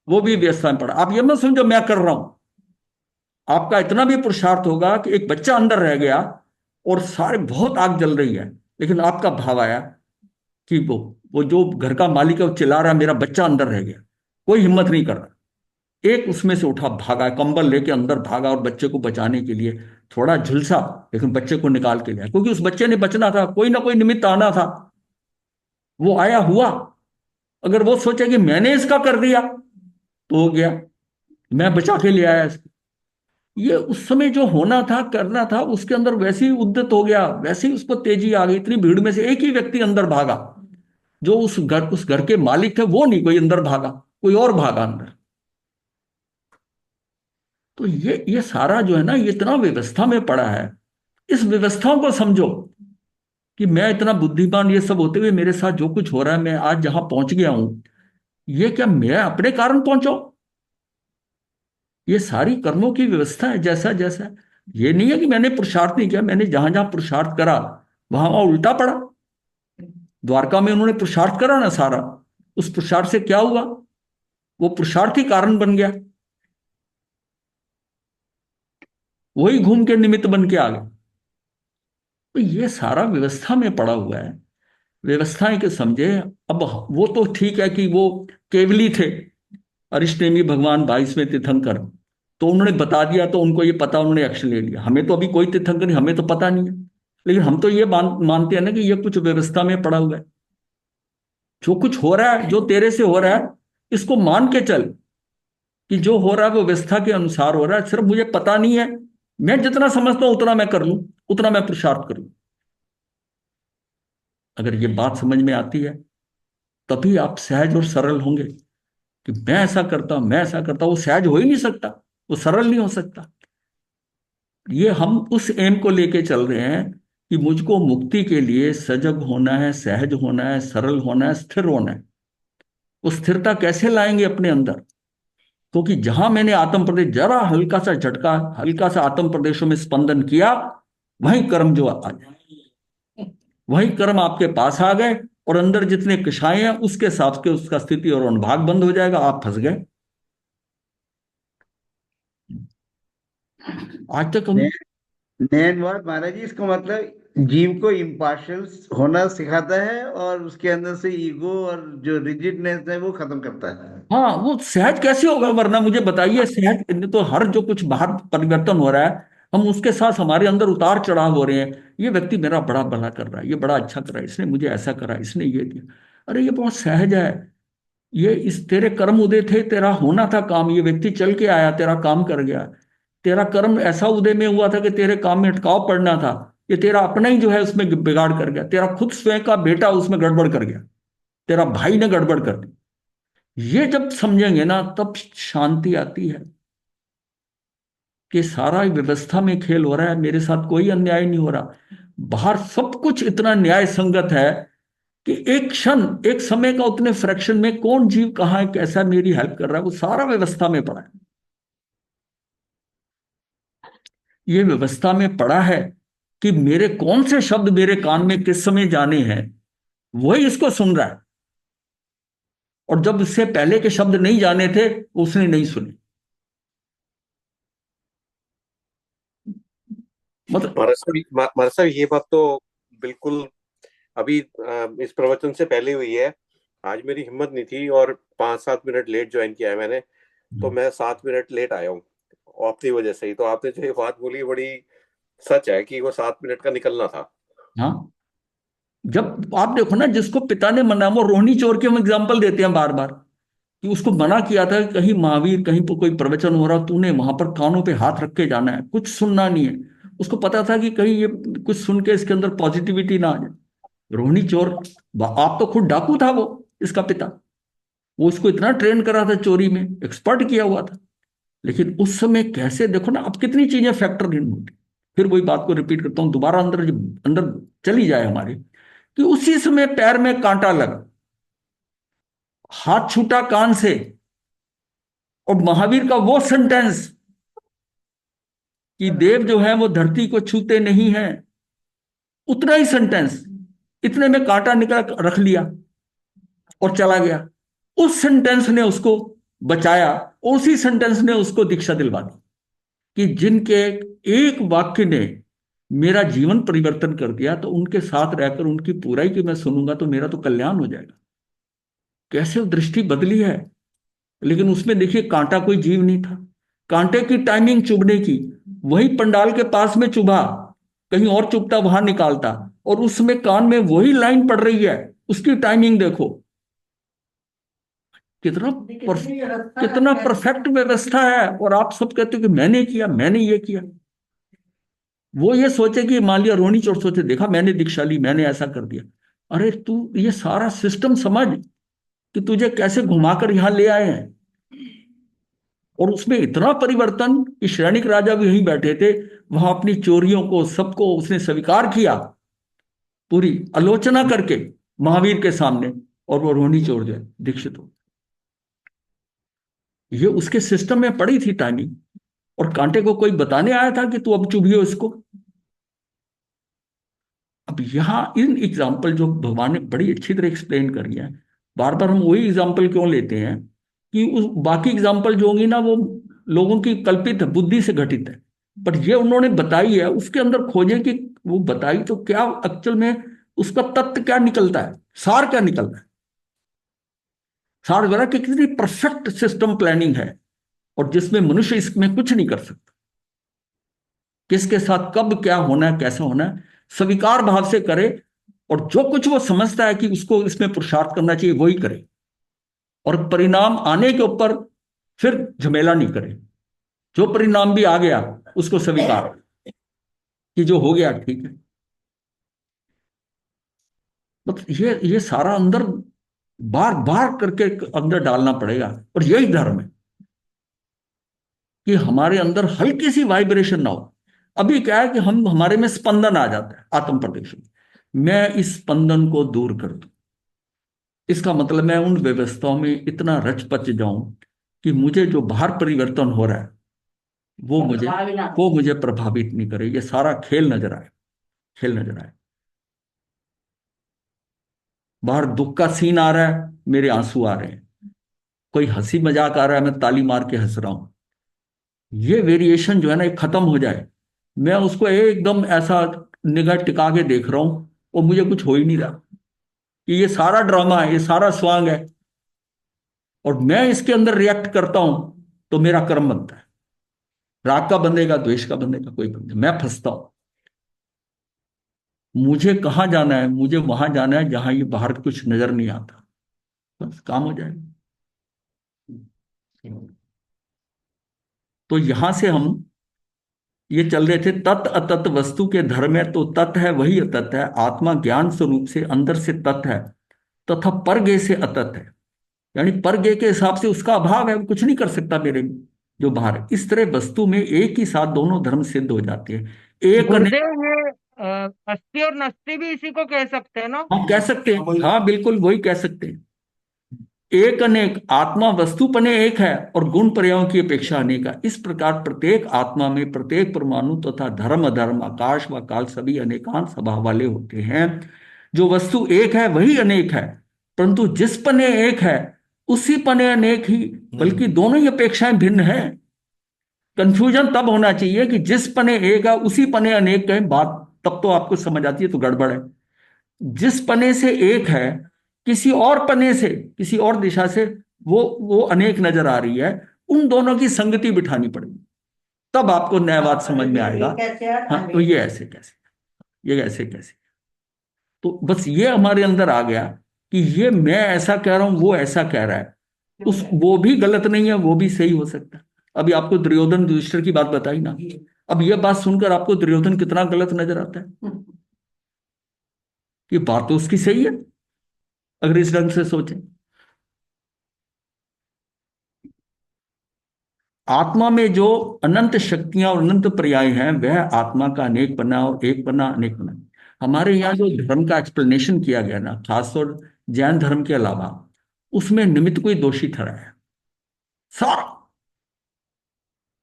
वो भी व्यवस्था में पड़ा। आप ये मत समझो मैं कर रहा हूं, आपका इतना भी पुरुषार्थ होगा कि एक बच्चा अंदर रह गया और सारे बहुत आग जल रही है, लेकिन आपका भाव आया कि वो जो घर का मालिक है वो चिल्ला रहा है मेरा बच्चा अंदर रह गया, कोई हिम्मत नहीं कर रहा, एक उसमें से उठा भागा, कंबल लेके अंदर भागा और बच्चे को बचाने के लिए थोड़ा झुलसा, लेकिन बच्चे को निकाल के लिया, क्योंकि उस बच्चे ने बचना था, कोई ना कोई निमित्त आना था, वो आया हुआ। अगर वो सोचे कि मैंने इसका कर दिया तो हो गया, मैं बचा के ले आया इसको। ये उस समय जो होना था करना था उसके अंदर वैसे ही उद्यत हो गया, वैसे ही उसको तेजी आ गई, इतनी भीड़ में से एक ही व्यक्ति अंदर भागा, जो उस घर के मालिक थे वो नहीं, कोई अंदर भागा, कोई और भागा अंदर। तो ये सारा जो है ना, ये इतना व्यवस्था में पड़ा है। इस व्यवस्थाओं को समझो कि मैं इतना बुद्धिमान ये सब होते हुए मेरे साथ जो कुछ हो रहा है, मैं आज जहां पहुंच गया हूं, ये क्या मैं अपने कारण पहुंचा हूं? ये सारी कर्मों की व्यवस्था है। जैसा जैसा, ये नहीं है कि मैंने पुरुषार्थ नहीं किया, मैंने जहां जहां पुरुषार्थ करा वहां वहां उल्टा पड़ा। द्वारका में उन्होंने पुरुषार्थ करा ना सारा, उस पुरुषार्थ से क्या हुआ? वो पुरुषार्थ ही कारण बन गया, वही घूम के निमित्त बन के आ गया। तो ये सारा व्यवस्था में पड़ा हुआ है, व्यवस्थाएं के समझे। अब वो तो ठीक है कि वो केवली थे, अरिष्टनेमी भगवान 22वें तीर्थंकर, तो उन्होंने बता दिया तो उनको ये पता, उन्होंने एक्शन ले लिया। हमें तो अभी कोई तीर्थंकर नहीं, हमें तो पता नहीं है, लेकिन हम तो ये मानते हैं ना कि ये कुछ व्यवस्था में पड़ा हुआ है। जो कुछ हो रहा है, जो तेरे से हो रहा है, इसको मान के चल कि जो हो रहा है वो व्यवस्था के अनुसार हो रहा है, सिर्फ मुझे पता नहीं है, मैं जितना समझता हूं उतना मैं कर लूं, उतना मैं पुरुषार्थ करूं। अगर ये बात समझ में आती है तभी आप सहज और सरल होंगे कि मैं ऐसा करता हूं, मैं ऐसा करता हूं। वो सहज हो ही नहीं सकता, वो सरल नहीं हो सकता। ये हम उस एम को लेके चल रहे हैं कि मुझको मुक्ति के लिए सजग होना है, सहज होना है, सरल होना है, स्थिर होना है। वो स्थिरता कैसे लाएंगे अपने अंदर? क्योंकि जहां मैंने आत्म प्रदेश, जरा हल्का सा झटका, हल्का सा आत्म प्रदेशों में स्पंदन किया, वही कर्म जो आ जाए, वही कर्म आपके पास आ गए, और अंदर जितने कषाय हैं उसके हिसाब से उसका स्थिति और अनुभाग बंद हो जाएगा, आप फंस गए। आज तक हम नैन वर्ड महाराज जी, इसका मतलब जीव को इम्पार्शियल होना सिखाता है, और उसके अंदर से ईगो और जो रिजिडनेस है वो खत्म करता है। हाँ, वो सहज कैसे होगा? वरना मुझे बताइए, सहज तो हर जो कुछ बाहर परिवर्तन हो रहा है, हम उसके साथ हमारे अंदर उतार चढ़ाव हो रहे हैं। ये व्यक्ति मेरा बड़ा भला कर रहा है, ये बड़ा अच्छा कर रहा है, इसने मुझे ऐसा करा, इसने ये दिया। अरे ये बहुत सहज है, ये इस तेरे कर्म उदय थे, तेरा होना था काम, ये व्यक्ति चल के आया, तेरा काम कर गया। तेरा कर्म ऐसा उदय में हुआ था कि तेरे काम में अटकाव पड़ना था, ये तेरा अपना ही जो है उसमें बिगाड़ कर गया, तेरा खुद स्वयं का बेटा उसमें गड़बड़ कर गया, तेरा भाई ने गड़बड़ कर दी। ये जब समझेंगे ना तब शांति आती है कि सारा व्यवस्था में खेल हो रहा है, मेरे साथ कोई अन्याय नहीं हो रहा, बाहर सब कुछ इतना न्याय संगत है कि एक क्षण, एक समय का उतने फ्रैक्शन में कौन जीव कहाँ है, कैसा मेरी हेल्प कर रहा है, वो सारा व्यवस्था में पड़ा है। ये व्यवस्था में पड़ा है कि मेरे कौन से शब्द मेरे कान में किस समय जाने हैं, वही इसको सुन रहा है। और जब इससे पहले के शब्द नहीं जाने थे उसने नहीं सुने। मतलब महाराज साहब ये बात तो बिल्कुल अभी इस प्रवचन से पहले हुई है। आज मेरी हिम्मत नहीं थी और 5-7 मिनट लेट ज्वाइन किया है मैंने, तो मैं 7 मिनट लेट आया हूँ आपकी वजह से ही। तो आपने जो ये बात बोली बड़ी सच है कि वो 7 मिनट का निकलना था। हाँ, जब आप देखो ना, जिसको पिता ने मना, वो रोहिणी चोर के हम एग्जाम्पल देते हैं बार बार कि उसको मना किया था कि कहीं महावीर, कहीं पर कोई प्रवचन हो रहा, तूने वहां पर कानों पे हाथ रख के जाना है, कुछ सुनना नहीं है। उसको पता था कि कहीं ये कुछ सुन के इसके अंदर पॉजिटिविटी ना आ जाए। रोहिणी चोर, आप तो खुद डाकू था वो, इसका पिता, वो उसको इतना ट्रेन करा था, चोरी में एक्सपर्ट किया हुआ था। लेकिन उस समय कैसे, देखो ना, अब कितनी चीजें फैक्टर इन होती। फिर वही बात को रिपीट करता हूं दोबारा, अंदर अंदर चली जाए हमारे, कि उसी समय पैर में कांटा लगा, हाथ छूटा कान से, और महावीर का वो सेंटेंस कि देव जो है वो धरती को छूते नहीं है, उतना ही सेंटेंस, इतने में कांटा निकल रख लिया और चला गया। उस सेंटेंस ने उसको बचाया, उसी सेंटेंस ने उसको दीक्षा दिलवा दी कि जिनके एक वाक्य ने मेरा जीवन परिवर्तन कर दिया, तो उनके साथ रहकर उनकी बुराई की मैं सुनूंगा तो मेरा तो कल्याण हो जाएगा। कैसे वो दृष्टि बदली है। लेकिन उसमें देखिए, कांटा कोई जीव नहीं था, कांटे की टाइमिंग चुभने की, वही पंडाल के पास में चुभा, कहीं और चुभता वहां निकालता, और उसमें कान में वही लाइन पड़ रही है, उसकी टाइमिंग देखो। कितना परफेक्ट व्यवस्था है। और आप सब कहते हो कि मैंने किया, मैंने ये किया। वो ये सोचे कि मान लिया रोहिणी चोर सोचे, देखा मैंने दीक्षा ली, मैंने ऐसा कर दिया। अरे तू ये सारा सिस्टम समझ कि तुझे कैसे घुमाकर यहां ले आए हैं। और उसमें इतना परिवर्तन कि श्रेणिक राजा भी यहीं बैठे थे, वहां अपनी चोरियों को सबको उसने स्वीकार किया, पूरी आलोचना करके महावीर के सामने, और वो रोहिणी चोर जो है दीक्षित हो। ये उसके सिस्टम में पड़ी थी टाइमिंग। और कांटे को कोई बताने आया था कि तू अब चुभियो इसको। अब यहां इन एग्जाम्पल जो भगवान ने बड़ी अच्छी तरह एक्सप्लेन करी है, बार बार हम वही एग्जाम्पल क्यों लेते हैं कि उस बाकी एग्जाम्पल जो होंगी ना, वो लोगों की कल्पित है, बुद्धि से घटित है। पर ये उन्होंने बताई है, उसके अंदर खोजें कि वो बताई तो क्या एक्चुअल में, उसका तत्व क्या निकलता है, सार क्या निकलता है। सार वगैरह की कितनी परफेक्ट सिस्टम प्लानिंग है, और जिसमें मनुष्य इसमें कुछ नहीं कर सकता। किसके साथ कब क्या होना है, कैसा होना है, स्वीकार भाव से करे, और जो कुछ वो समझता है कि उसको इसमें पुरुषार्थ करना चाहिए वही करे, और परिणाम आने के ऊपर फिर झमेला नहीं करे। जो परिणाम भी आ गया उसको स्वीकार कि जो हो गया ठीक है। मतलब ये सारा अंदर बार बार करके अंदर डालना पड़ेगा। और यही धर्म है कि हमारे अंदर हल्की सी वाइब्रेशन ना हो। अभी क्या है कि हमारे में स्पंदन आ जाता है, आत्म प्रदर्शन, मैं इस स्पंदन को दूर कर दूं। इसका मतलब मैं उन व्यवस्थाओं में इतना रच पच जाऊं कि मुझे जो बाहर परिवर्तन हो रहा है वो मुझे प्रभावित नहीं करे। ये सारा खेल नजर आए, खेल नजर आए। बाहर दुख का सीन आ रहा है, मेरे आंसू आ रहे हैं। कोई हंसी मजाक आ रहा है, मैं ताली मार के हंस रहा हूं। ये वेरिएशन जो है ना, ये खत्म हो जाए, मैं उसको एकदम ऐसा निगाह टिका के देख रहा हूं, और मुझे कुछ हो ही नहीं रहा कि ये सारा ड्रामा है, ये सारा स्वांग है, और मैं इसके अंदर रिएक्ट करता हूं तो मेरा कर्म बनता है। राग का बंधेगा, द्वेष का बंधेगा, कोई बंधेगा, मैं फंसता हूं। मुझे कहाँ जाना है, मुझे वहां जाना है जहां ये बाहर कुछ नजर नहीं आता, बस काम हो जाएगा। तो यहां से हम ये चल रहे थे, तत् अतत वस्तु के धर्म है, तो तत् है वही अतत है, आत्मा ज्ञान स्वरूप से अंदर से तत् है, तथा परगे से अतत है, यानी परगे के हिसाब से उसका अभाव है, वो कुछ नहीं कर सकता मेरे में जो बाहर है। इस तरह वस्तु में एक ही साथ दोनों धर्म सिद्ध हो जाते हैं। एक अनेक, गुरुदेव ये अस्थि और नस्ति भी इसी को कह सकते हैं ना? हम कह सकते हैं, हाँ बिल्कुल वही कह सकते हैं। एक अनेक, आत्मा वस्तुपने एक है और गुण पर्यायों की अपेक्षा अनेक है। इस प्रकार प्रत्येक आत्मा में प्रत्येक परमाणु तथा धर्म अधर्म आकाश व काल सभी अनेकांत स्वभाव वाले होते हैं। जो वस्तु एक है वही अनेक है, परंतु जिस पने एक है उसी पने अनेक ही, बल्कि दोनों ही अपेक्षाएं भिन्न है। कंफ्यूजन तब होना चाहिए कि जिस पने एक है उसी पने अनेक कहें, बात तब तो आपको समझ आती है, तो गड़बड़ है। जिस पने से एक है, किसी और पने से, किसी और दिशा से वो अनेक नजर आ रही है, उन दोनों की संगति बिठानी पड़ेगी, तब आपको न्यायवाद समझ में आएगा। हाँ, तो ये ऐसे कैसे, ये ऐसे कैसे, तो बस ये हमारे अंदर आ गया कि ये मैं ऐसा कह रहा हूं, वो ऐसा कह रहा है, उस वो भी गलत नहीं है, वो भी सही हो सकता है। अभी आपको दुर्योधन युधिष्ठिर की बात बताई ना, अब ये बात सुनकर आपको दुर्योधन कितना गलत नजर आता है, कि बात तो उसकी सही है अगर इस ढंग से सोचें। आत्मा में जो अनंत शक्तियां और अनंत पर्याय हैं, वह आत्मा का अनेक बना और एक बना अनेक बना। हमारे यहाँ जो धर्म का एक्सप्लेनेशन किया गया ना, खासतौर जैन धर्म के अलावा, उसमें निमित्त को ही दोषी ठहराया सारा,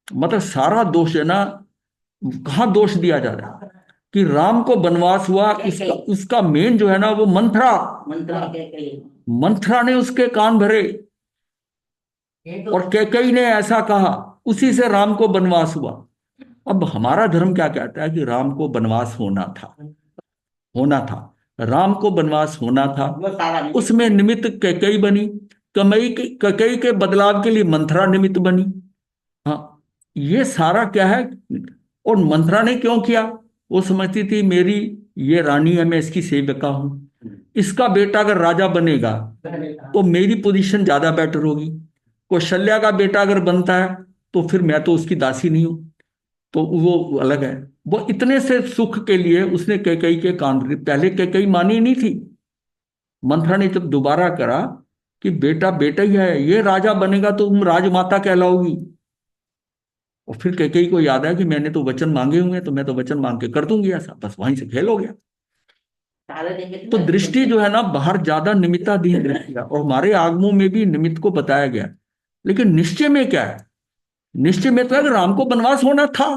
मतलब सारा दोष है ना, कहाँ दोष दिया जा रहा है कि राम को वनवास हुआ, उसका मेन जो है ना वो मंथरा, मंथरा ने उसके कान भरे और कैकेयी ने ऐसा कहा, उसी से राम को वनवास हुआ। अब हमारा धर्म क्या कहता है कि राम को वनवास होना था, होना था, राम को वनवास होना था, उसमें निमित्त कैकेयी बनी, कैकेयी के बदलाव के लिए मंथरा निमित्त बनी। हाँ, ये सारा क्या है, और मंथरा ने क्यों किया, वो समझती थी मेरी ये रानी है, मैं इसकी सेविका हूं, इसका बेटा अगर राजा बनेगा तो मेरी पोजीशन ज्यादा बेटर होगी, कौशल्या का बेटा अगर बनता है तो फिर मैं तो उसकी दासी नहीं हूं, तो वो अलग है। वो इतने से सुख के लिए उसने कैकेयी के कान भरे। पहले कैकेयी मानी नहीं थी, मंथरा ने जब दोबारा करा कि बेटा बेटा ही है, ये राजा बनेगा तो तुम राजमाता कहलाओगी, और फिर कैकेयी को याद है कि मैंने तो वचन मांगे हुए हैं, तो मैं तो वचन मांग के कर दूंगी ऐसा, बस वहीं से फेल हो गया। तो दृष्टि जो है ना बाहर ज्यादा निमित्ताधीन दृष्टि है, और हमारे आगमों में भी निमित्त को बताया गया, लेकिन निश्चय में क्या है, निश्चय में तो अगर राम को वनवास होना था,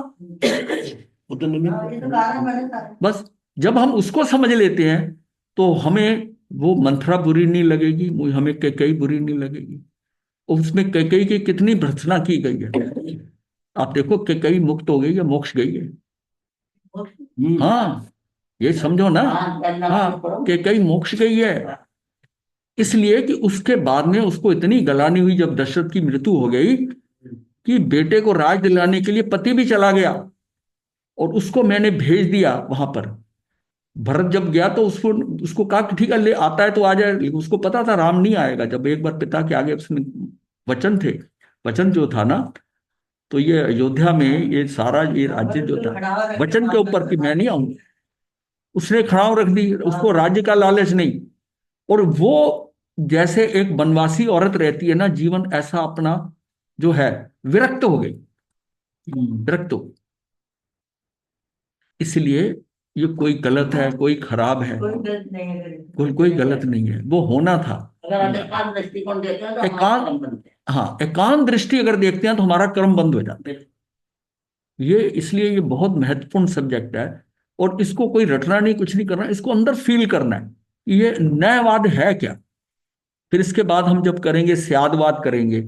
वो तो निमित्त, बस जब हम उसको समझ लेते हैं तो हमें वो मंथरा बुरी नहीं लगेगी, हमें कैकेयी बुरी नहीं लगेगी। और उसमें कैकेयी की कितनी भर्त्सना की गई है, आप देखो कैकेयी मुक्त हो गई है, मोक्ष गई है। हाँ, ये समझो ना, हाँ कैकेयी मोक्ष गई है, इसलिए कि उसके बाद में उसको इतनी गलानी हुई जब दशरथ की मृत्यु हो गई कि बेटे को राज दिलाने के लिए पति भी चला गया, और उसको मैंने भेज दिया वहां पर। भरत जब गया तो उसको कहा कि ठीक है ले आता है तो आ जाए, लेकिन उसको पता था राम नहीं आएगा। जब एक बार पिता के आगे उसने वचन थे, वचन जो था ना, तो ये अयोध्या में ये सारा ये राज्य जो था वचन के ऊपर कि मैं नहीं आऊंगा, उसने खड़ाव रख दी, उसको राज्य का लालच नहीं। और वो जैसे एक वनवासी औरत रहती है ना, जीवन ऐसा अपना जो है विरक्त हो गई, विरक्त हो। इसलिए ये कोई गलत है, कोई खराब है, कोई गलत नहीं है, वो होना था। अगर एकांत दृष्टिकोण देते हैं तो एकांत, हाँ एकांत दृष्टि अगर देखते हैं तो हमारा कर्म बंद हो जाता है। ये इसलिए ये बहुत महत्वपूर्ण सब्जेक्ट है, और इसको कोई रटना नहीं, कुछ नहीं करना, इसको अंदर फील करना है, ये न्यायवाद है क्या। फिर इसके बाद हम जब करेंगे स्यादवाद करेंगे।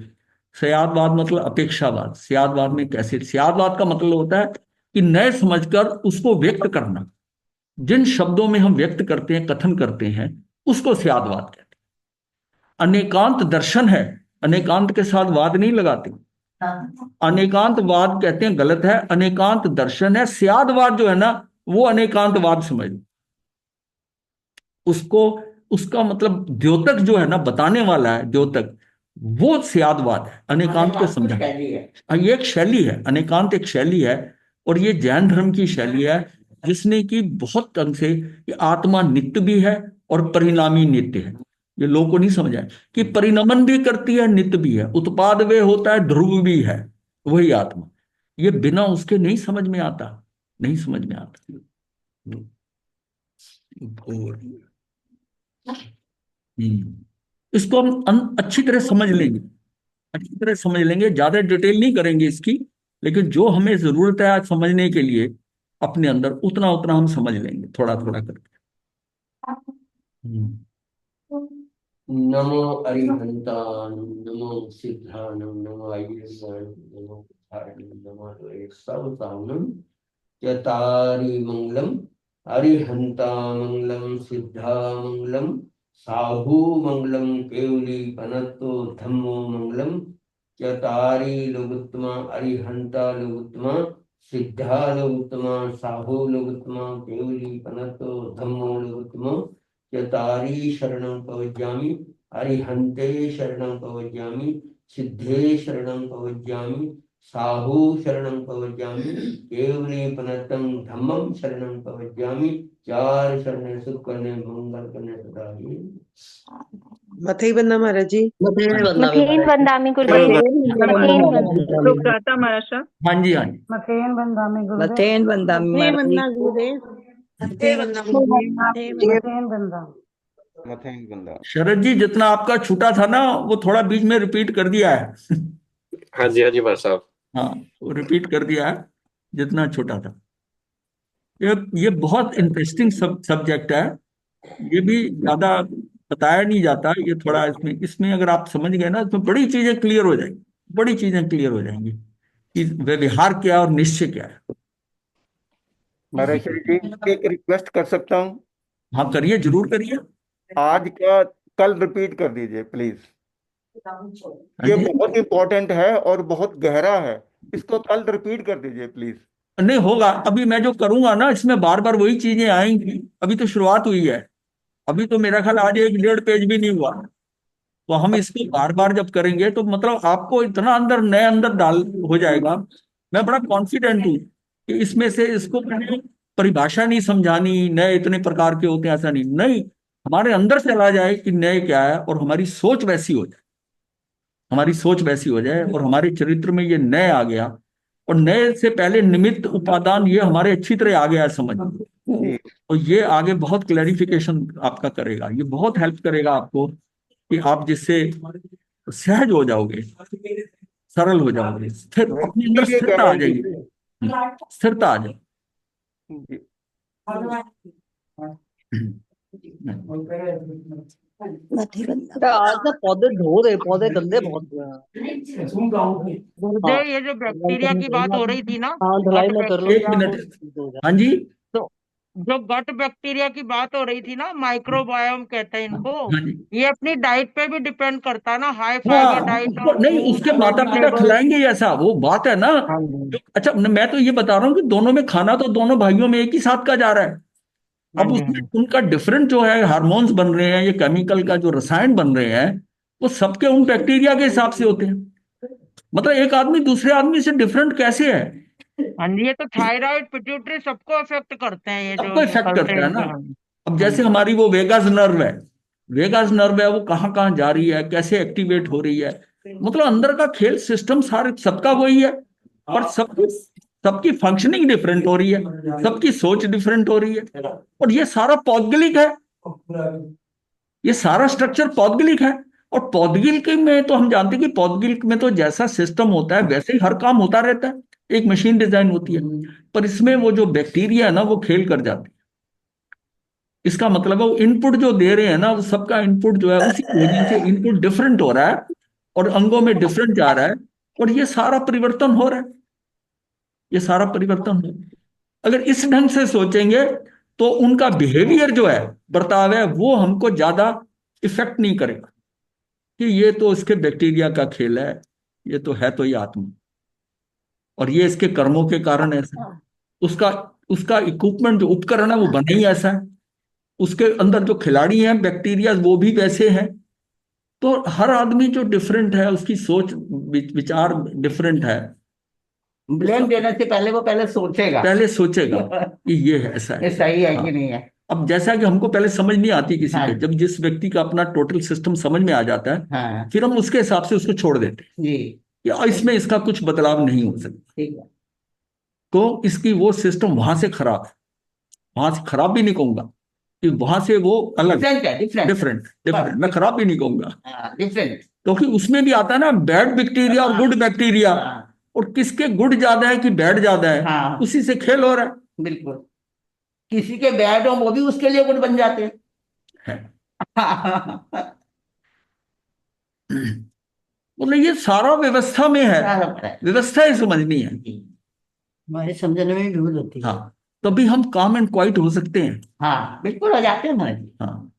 स्यादवाद मतलब अपेक्षावाद। स्यादवाद में कैसे, स्यादवाद का मतलब होता है कि नए समझकर उसको व्यक्त करना, जिन शब्दों में हम व्यक्त करते हैं, कथन करते हैं, उसको स्यादवाद कहते हैं। अनेकांत दर्शन है, अनेकांत के साथ वाद नहीं लगाते, अनेकांत वाद कहते हैं गलत है, अनेकांत दर्शन है। स्यादवाद जो है ना वो अनेकांतवाद समझ लो, उसको, उसका मतलब द्योतक जो है ना, बताने वाला है द्योतक, वो स्यादवाद है, अनेकांत को समझा। शैली है। ये एक शैली है, अनेकांत एक शैली है, और ये जैन धर्म की शैली है, जिसने कि बहुत ढंग से कि आत्मा नित्य भी है और परिणामी नित्य है। ये लोगों को नहीं समझा है कि परिणमन भी करती है, नित्य भी है, उत्पाद वे होता है, ध्रुव भी है, वही आत्मा। ये बिना उसके नहीं समझ में आता, नहीं समझ में आता। भोर। इसको हम अच्छी तरह समझ लेंगे, अच्छी तरह समझ लेंगे, ज्यादा डिटेल नहीं करेंगे इसकी, लेकिन जो हमें जरूरत है आज समझने के लिए अपने अंदर, उतना उतना हम समझ लेंगे, थोड़ा थोड़ा करके। नमो अरिहंतान, नमो सिद्धानम, नमो आयुष्मान, नमो धारणम, नमो सवतानम, यतारि मंगलम, अरिहंता मंगलम, सिद्धा मंगलम, साहू मंगलम, केवली पनत्तो धम्मो मंगलम, चतारी लोगोत्तमा, अरिहंता लोगोत्तमा, सिद्धा लोगोत्तमा, साहू लोगोत्तमा, केवली पनत्तो धम्मो लोगोत्तमा, चतारी शरणं प्रवज्यामि, अरिहन्ते शरणं प्रवज्यामि, सिद्धे शरणं प्रवज्यामि, साहू शरणं प्रवज्यामि, केवले पनतं धम्मं शरणं प्रवज्यामि। चार शरण सुख करने, मंगल करने सदा ही। मथई बंदा महाराज जी। मथेन बंदामी गुरुदेव। मथेन बंदामी। सुखदाता महाराज साहब। हाँ जी, हाँ जी। मथेन बंदामी गुरुदेव। मथेन बंदामी महाराज जी। गुरुदेव। मथेन बंदा। मथेन बंदा। शरद जी, जितना आपका छूटा था ना, वो थोड़ा बीच में रिपीट कर दिया है। हाँ जी महाराज साहब। हाँ, वो रिपीट कर दिया है जितना छोटा था। ये बहुत इंटरेस्टिंग सब्जेक्ट है, ये भी ज्यादा बताया नहीं जाता। ये थोड़ा इसमें इसमें अगर आप समझ गए ना, तो बड़ी चीजें क्लियर हो जाएंगी, बड़ी चीजें क्लियर हो जाएंगी कि व्यवहार क्या और निश्चय क्या है। महाराज जी, एक रिक्वेस्ट कर सकता हूँ? हाँ, करिए, जरूर करिए। आज का कल रिपीट कर दीजिए प्लीज। ये बहुत इंपॉर्टेंट है और बहुत गहरा है, इसको कल रिपीट कर दीजिए प्लीज। नहीं होगा, अभी मैं जो करूंगा ना, इसमें बार बार वही चीजें आएंगी। अभी तो शुरुआत हुई है, अभी तो मेरा ख्याल आज 1.5 पेज भी नहीं हुआ। तो हम इसको बार बार जब करेंगे तो मतलब आपको इतना अंदर नए अंदर डाल हो जाएगा। मैं बड़ा कॉन्फिडेंट हूँ कि इसमें से इसको मैंने परिभाषा नहीं समझानी, नए इतने प्रकार के होते हैं ऐसा नहीं, नहीं, हमारे अंदर चला जाए कि नए क्या है, और हमारी सोच वैसी हो जाए, हमारी सोच वैसी हो जाए, और हमारे चरित्र में ये नए आ गया। और नए से पहले निमित्त उपादान ये हमारे अच्छी तरह आ गया है समझ में, और ये आगे बहुत क्लैरिफिकेशन आपका करेगा, ये बहुत हेल्प करेगा आपको कि आप जिससे सहज हो जाओगे, सरल हो जाओगे, स्थिर, अपने अंदर स्थिरता आ जाएगी, स्थिरता आ जाएगी। आज ना पौधे धो रहे, पौधे गंदे बहुत गुरुदेव, ये जो बैक्टीरिया की बात हो रही थी ना, हाँ, धुलाई में कर लो। 1 मिनट। हाँ जी, तो जो गट बैक्टीरिया की बात हो रही थी ना, माइक्रोबायोम कहते हैं इनको, हाँ जी। ये अपनी डाइट पे भी डिपेंड करता है ना, हाई फाइबर डाइट और नहीं, उसके माता पिता खिलाएंगे ऐसा, वो बात है ना। अच्छा, मैं तो ये बता रहा हूँ कि दोनों में खाना तो दोनों भाइयों में एक ही साथ का जा रहा है। अब उसमें उनका डिफरेंट जो है हार्मोन्स बन रहे हैं, ये केमिकल का जो रसायन बन रहे हैं, वो सबके उन बैक्टीरिया के हिसाब से होते हैं। मतलब एक आदमी दूसरे आदमी से डिफरेंट कैसे है? ये तो थायराइड, पिट्यूटरी सबको अफेक्ट करते हैं, ये जो सबको इफेक्ट निकलते करता है ना। हैं। अब जैसे हमारी वो वेगास नर्व है, वेगास नर्व है, वो कहाँ कहाँ जा रही है, कैसे एक्टिवेट हो रही है, मतलब अंदर का खेल सिस्टम सारे सबका वही है, पर सबकी फंक्शनिंग डिफरेंट हो रही है, सबकी सोच डिफरेंट हो रही है, और ये सारा पौद्गलिक है, ये सारा स्ट्रक्चर पौद्गलिक है। और पौद्गलिक में तो हम जानते हैं कि पौद्गलिक में तो जैसा सिस्टम होता है वैसे ही हर काम होता रहता है, एक मशीन डिजाइन होती है, पर इसमें वो जो बैक्टीरिया है ना, वो खेल कर जाती है। इसका मतलब है वो इनपुट जो दे रहे हैं ना, वो सबका इनपुट जो है उसी वजह से इनपुट डिफरेंट हो रहा है, और अंगों में डिफरेंट जा रहा है, और ये सारा परिवर्तन हो रहा है, ये सारा परिवर्तन हो रहा है। अगर इस ढंग से सोचेंगे तो उनका बिहेवियर जो है, बर्ताव है, वो हमको ज्यादा इफेक्ट नहीं करेगा कि ये तो इसके बैक्टीरिया का खेल है, ये तो है तो ये आत्मा, और ये इसके कर्मों के कारण ऐसा, उसका उसका इक्विपमेंट जो उपकरण है वो बना ही ऐसा है। उसके अंदर जो खिलाड़ी हैं बैक्टीरिया वो भी वैसे हैं। तो हर आदमी जो डिफरेंट है, उसकी सोच विचार डिफरेंट है। ब्लेम देने से पहले वो पहले सोचेगा कि ये है, ऐसा ये है। सही है हाँ। कि नहीं है। अब जैसा कि हमको पहले समझ नहीं आती किसी हाँ। के, जब जिस व्यक्ति का अपना टोटल सिस्टम समझ में आ जाता है, हाँ फिर हम उसके हिसाब से उसको छोड़ देते हैं जी, कि इसमें इसका कुछ बदलाव नहीं हो सकता। ठीक है। तो इसकी वो सिस्टम वहां से खराब है, वहां से खराब भी नहीं कहूंगा कि वहां से वो अलग डिफरेंट है, डिफरेंट मैं खराब भी नहीं कहूंगा, डिफरेंट। क्योंकि उसमें भी आता है ना बैड बैक्टीरिया और गुड बैक्टीरिया, और किसके गुड ज्यादा है कि बैड ज्यादा है, हाँ उसी से खेल हो रहा बिल्कुल। किसी के बैड हो वो भी उसके लिए गुड बन जाते हैं। है। मतलब ये सारा व्यवस्था में है, व्यवस्था ही समझनी है। हमारे समझने में भी भूल होती है। हाँ, तभी हम काम एंड क्वाइट हो सकते हैं। हाँ बिल्कुल हो जाते हैं महाराज जी। हाँ,